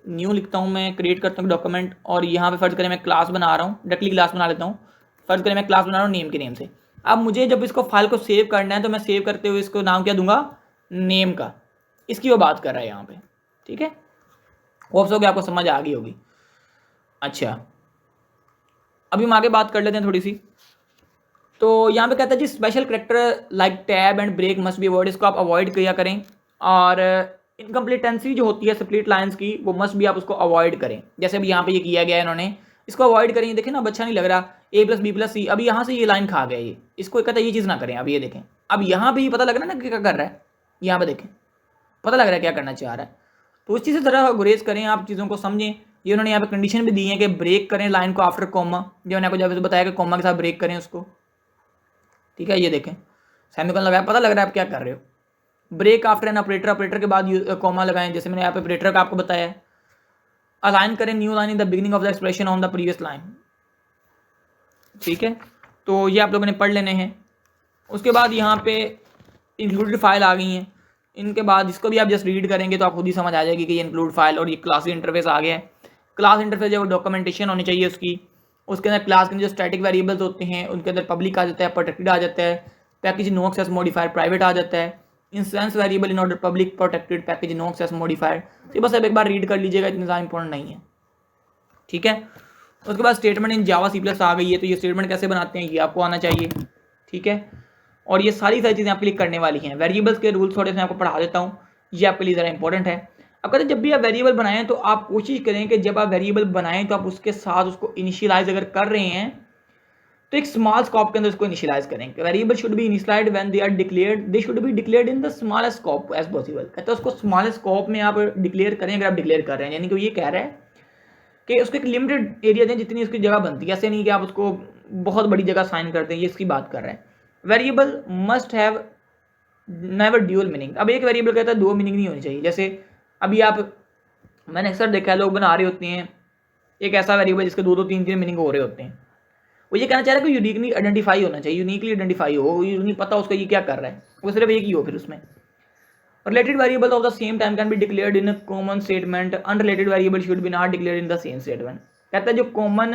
न्यू लिखता हूँ, मैं क्रिएट करता हूँ डॉक्यूमेंट, और यहाँ पे फर्ज करें मैं क्लास बना रहा हूँ, डायरेक्टली क्लास बना लेता हूँ। फर्ज करें मैं क्लास बना रहा हूँ नेम के नेम से। अब मुझे जब इसको फाइल को सेव करना है तो मैं सेव करते हुए इसको नाम क्या दूंगा, नेम का। इसकी वो बात कर रहा है यहाँ पे, ठीक है। होप्स हो कि आपको समझ आ गई होगी। अच्छा, अभी हम आगे बात कर लेते हैं थोड़ी सी। तो यहाँ पे कहता है जी special character like tab and break must be avoid, इसको आप अवॉइड किया करें। और इनकम्प्लीटेंसी जो होती है स्प्लिट लाइंस की, वो मस्ट भी आप उसको अवॉइड करें। जैसे अभी यहाँ पे ये किया गया है इन्होंने, इसको अवॉइड करें। देखें ना, अब अच्छा नहीं लग रहा, a प्लस बी प्लस सी, अभी यहाँ से ये लाइन खा गया ये, इसको कहता है ये चीज़ ना करें। अब ये देखें, अब यहाँ पे ही पता लग रहा है ना क्या कर रहा है, यहाँ पे देखें पता लग रहा है क्या करना चाह रहा है। तो उस चीज़ से ज़रा गुरेज करें, आप चीज़ों को समझें। ये उन्होंने यहाँ पे कंडीशन भी दी है कि ब्रेक करें लाइन को आफ्टर कॉमा, जो मैंने आपको जब बताया कि कॉमा के साथ ब्रेक करें उसको, ठीक है। ये देखें सेमीकोलन लगाया, पता लग रहा है आप क्या कर रहे हो। Break after an operator, operator के बाद कॉमा लगाएं, जैसे मैंने यहाँ पे ऑपरेटर का आपको बताया है। अलाइन करें new line in the beginning of the expression on the previous line, ठीक है। तो ये आप लोगों ने पढ़ लेने हैं। उसके बाद यहाँ पे इंक्लूडेड फाइल आ गई हैं। इनके बाद इसको भी आप जस्ट रीड करेंगे तो आप खुद ही समझ आ जाएगी कि ये इंक्लूड फाइल और ये क्लास इंटरफेस आ गया है। क्लास इंटरफेस जो डॉक्यूमेंटेशन होनी चाहिए उसकी, उसके अंदर क्लास के जो स्टैटिक वेरिएबल्स होते हैं उनके अंदर पब्लिक आ जाता है, प्रोटेक्टेड आ जाता है, package no access modifier private आ जाता है, instance variable in order public protected package no access modifier. तो बस अब एक बार रीड कर लीजिएगा, इतना ज़्यादा इंपॉर्टेंट नहीं है, ठीक है। उसके बाद statement in Java C plus आ गई है, तो ये स्टेटमेंट कैसे बनाते हैं ये आपको आना चाहिए, ठीक है। और ये सारी चीज़ें आपके लिए करने वाली हैं। वेरिएबल्स के रूल्स थोड़े से आपको पढ़ा देता हूँ, ये आपके लिए ज़रा इंपॉर्टेंट है। अब कहते हैं जब भी आप वेरिएबल बनाएं तो आप कोशिश करें कि जब आप वेरिएबल बनाएं तो आप उसके साथ उसको इनिशियलाइज अगर कर रहे हैं तो एक स्मॉल स्कोप के अंदर उसको इनिशियलाइज करें। Variable should be initialized when they are declared, they should be declared in the smallest scope as possible. कहते हैं उसको स्मॉलेस्ट स्कोप में आप डिक्लेयर करें अगर आप डिक्लेयर कर रहे हैं, यानी कि ये कह रहा है कि उसको एक लिमिटेड एरिया दें जितनी उसकी जगह बनती है, ऐसे नहीं कि आप उसको बहुत बड़ी जगह साइन कर दें, ये इसकी बात कर रहे हैं। Variable must have never dual meaning. अब एक वेरिएबल कहता है दो मीनिंग नहीं होनी चाहिए। जैसे अभी आप, मैंने अक्सर देखा है लोग बना रहे होते हैं एक ऐसा वेरिएबल जिसके दो दो तीन तीन मीनिंग हो रहे होते हैं। वो ये कहना चाह रहा है कि यूनिकली आइडेंटिफाई होना चाहिए, यूनिकली आइडेंटिफाई हो, ये नहीं पता उसका ये क्या कर रहा है, वो सिर्फ एक ही हो फिर उसमें। Related variable of the same time can be declared in common statement, unrelated variable should B not declared in the same statement. कहता है जो कॉमन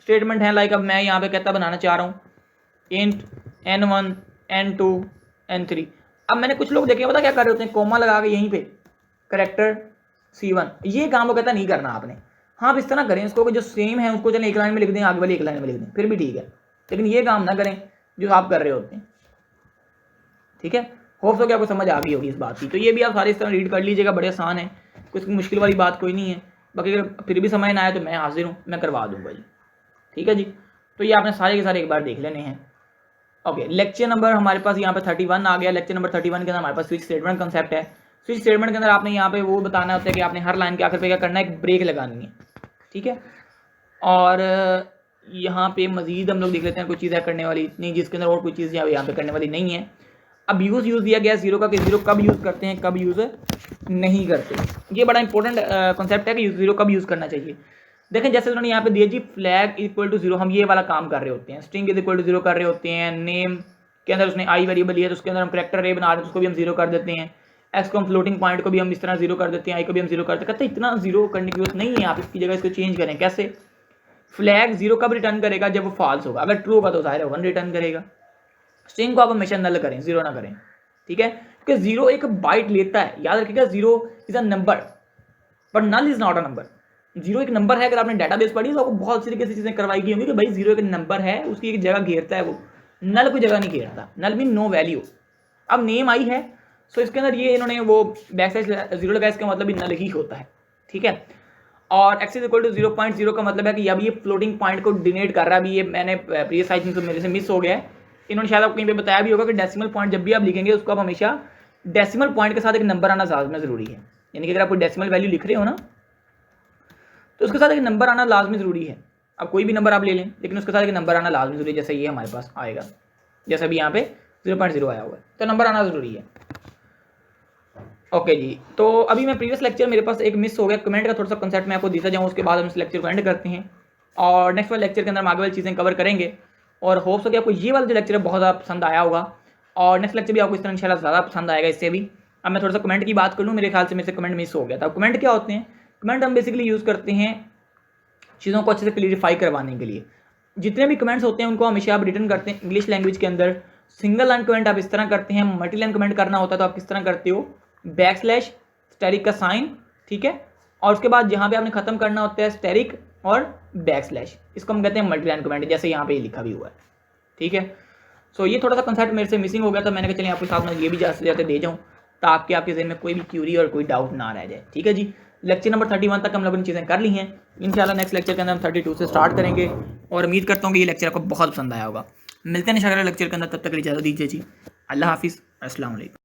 स्टेटमेंट है, लाइक अब मैं यहाँ पे कहता बनाना चाह रहा हूँ इंट n1 n2 n3। अब मैंने कुछ लोग देखे पता क्या कर रहे होते हैं, कोमा लगा के यहीं पे करेक्टर C1, ये काम वो कहता नहीं करना आपने। हाँ आप इस तरह करें इसको कि जो सेम है उसको चलें एक लाइन में लिख दें, आगे वाली एक लाइन में लिख दें, फिर भी ठीक है, लेकिन ये काम ना करें जो आप कर रहे होते हैं, ठीक है। होप सो कि आपको समझ आ गई होगी इस बात की। तो ये भी आप सारे इस तरह रीड कर लीजिएगा, बड़े आसान है, कुछ मुश्किल वाली बात कोई नहीं है। बाकी अगर फिर भी समझ ना आए तो मैं हाजिर हूँ, मैं करवा दूँगा जी, ठीक है जी। तो ये आपने सारे के सारे एक बार देख लेने हैं। ओके, लेक्चर नंबर हमारे पास यहाँ पे 31 आ गया। लेक्चर नंबर 31 के अंदर हमारे पास स्विच स्टेटमेंट कंसेप्ट है। स्विच स्टेटमेंट के अंदर आपने यहाँ पे वो बताना होता है कि आपने हर लाइन के आखिर पे क्या करना है, एक ब्रेक लगानी है, ठीक है। और यहाँ पे मजीद हम लोग देख लेते हैं कोई चीज़ है करने वाली नहीं, जिसके अंदर और कोई चीज़ यहाँ पे करने वाली नहीं है। अब यूज़ दिया गया जीरो का, कि जीरो कब यूज़ करते हैं कब यूज़ नहीं करते। ये बड़ा इंपॉर्टेंट कॉन्सेप्ट है कि जीरो कब यूज़ करना चाहिए। देखें जैसे उन्होंने यहाँ पे दिया जी फ्लैग इक्वल टू जीरो, हम ये वाला काम कर रहे होते हैं। String is equal to zero कर रहे होते हैं। नेम के अंदर उसने आई वेरिएबल लिया तो उसके अंदर हम करेक्टर अरे बना रहे हैं, उसको भी हम जीरो कर देते हैं। एक्स को हम फ्लोटिंग पॉइंट को भी हम इस तरह जीरो कर देते हैं, आई को भी हम जीरो करते हैं। कहते हैं इतना जीरो करने की जरूरत नहीं है, आप इसकी जगह इसको चेंज करें। कैसे? फ्लैग जीरो कब रिटर्न करेगा, जब वो फॉल्स होगा। अगर ट्रू होगा तो जाहिर है 1 रिटर्न करेगा। स्ट्रिंग को आप हमेशा नल करें, जीरो ना करें, ठीक है, क्योंकि जीरो एक बाइट लेता है। याद रखिएगा zero is a number but null is not a number. Zero एक नंबर है। अगर आपने डाटाबेस पढ़ी तो आपको बहुत तरीके से चीजें करवाई गई होंगी कि भाई जीरो एक नंबर है, उसकी एक जगह घेरता है, वो नल कोई जगह नहीं घेरता। नल मीन नो वैल्यू। अब नेम आई है सो इसके अंदर ये इन्होंने वो बैक साइड जीरो लगाया, इसका मतलब नल ही होता है, ठीक है। और एक्स इज इक्वल टू 0.0 का मतलब है कि अब ये फ्लोटिंग पॉइंट को डिनोट कर रहा है। अभी ये मैंने प्रीवियस साइड में तो मेरे से मिस हो गया है। इन्होंने शायद आपको कहीं पे बताया भी होगा कि डेसिमल पॉइंट जब भी आप लिखेंगे उसको आप हमेशा डेसिमल पॉइंट के साथ एक नंबर आना लाजमी जरूरी है। यानी कि अगर आप कोई डेसिमल वैल्यू लिख रहे हो ना तो उसके साथ एक नंबर आना लाजमी जरूरी है। अब कोई भी नंबर आप ले लें लेकिन उसके साथ एक नंबर आना लाजमी जरूरी है। जैसे ये हमारे पास आएगा, जैसे अभी यहाँ पे 0.0 आया हुआ है, तो नंबर आना ज़रूरी है। ओके जी, तो अभी मैं प्रीवियस लेक्चर मेरे पास एक मिस हो गया, कमेंट का थोड़ा सा कंसेप्ट मैं आपको देता जाऊँ, उसके बाद हम इस लेक्चर को एंड करते हैं और नेक्स्ट वाले लेक्चर के अंदर हम आगे वाली चीज़ें कवर करेंगे और होप्स हो कि आपको ये वाला जो लेक्चर है बहुत ज़्यादा पसंद आया होगा और नेक्स्ट लेक्चर भी आपको इस तरह इंशाल्लाह ज़्यादा पसंद आएगा इससे भी। अब मैं थोड़ा सा कमेंट की बात कर लूँ, मेरे ख्याल से मेरे से कमेंट मिस हो गया था। कमेंट क्या होते हैं? कमेंट हम बेसिकली यूज़ करते हैं चीज़ों को अच्छे से क्लियरिफाई करवाने के लिए। जितने भी कमेंट्स होते हैं उनको हमेशा आप रिटर्न करते हैं इंग्लिश लैंग्वेज के अंदर। सिंगल लाइन कमेंट आप इस तरह करते हैं, मल्टी लाइन कमेंट करना होता है तो आप किस तरह करते हो, बैकस्लैश स्टेरिक का साइन, ठीक है, और उसके बाद जहाँ पे आपने खत्म करना होता है स्टेरिक और बैकस्लैश, इसको हम कहते हैं मल्टी लाइन कमेंट, जैसे यहाँ पे लिखा भी हुआ है, ठीक है। सो ये थोड़ा सा कंसेप्ट मेरे से मिसिंग हो गया था, मैंने कहा चलिए आपके साथ में ये भी जाते जाते दे जाऊँ ताकि आपके जहन में कोई भी क्यूरी और कोई डाउट ना रह जाए, ठीक है जी। लेक्चर नंबर 31 तक हम लोगों ने चीज़ें कर ली हैं। इंशाल्लाह नेक्स्ट लेक्चर के अंदर हम 32 से स्टार्ट करेंगे और उम्मीद करता हूँ कि ये लेक्चर आपको बहुत पसंद आया होगा। मिलते हैं इंशाल्लाह लेक्चर के अंदर, तब तक इजाज़त दीजिए जी। अल्लाह हाफिज़, अस्सलाम वालेकुम।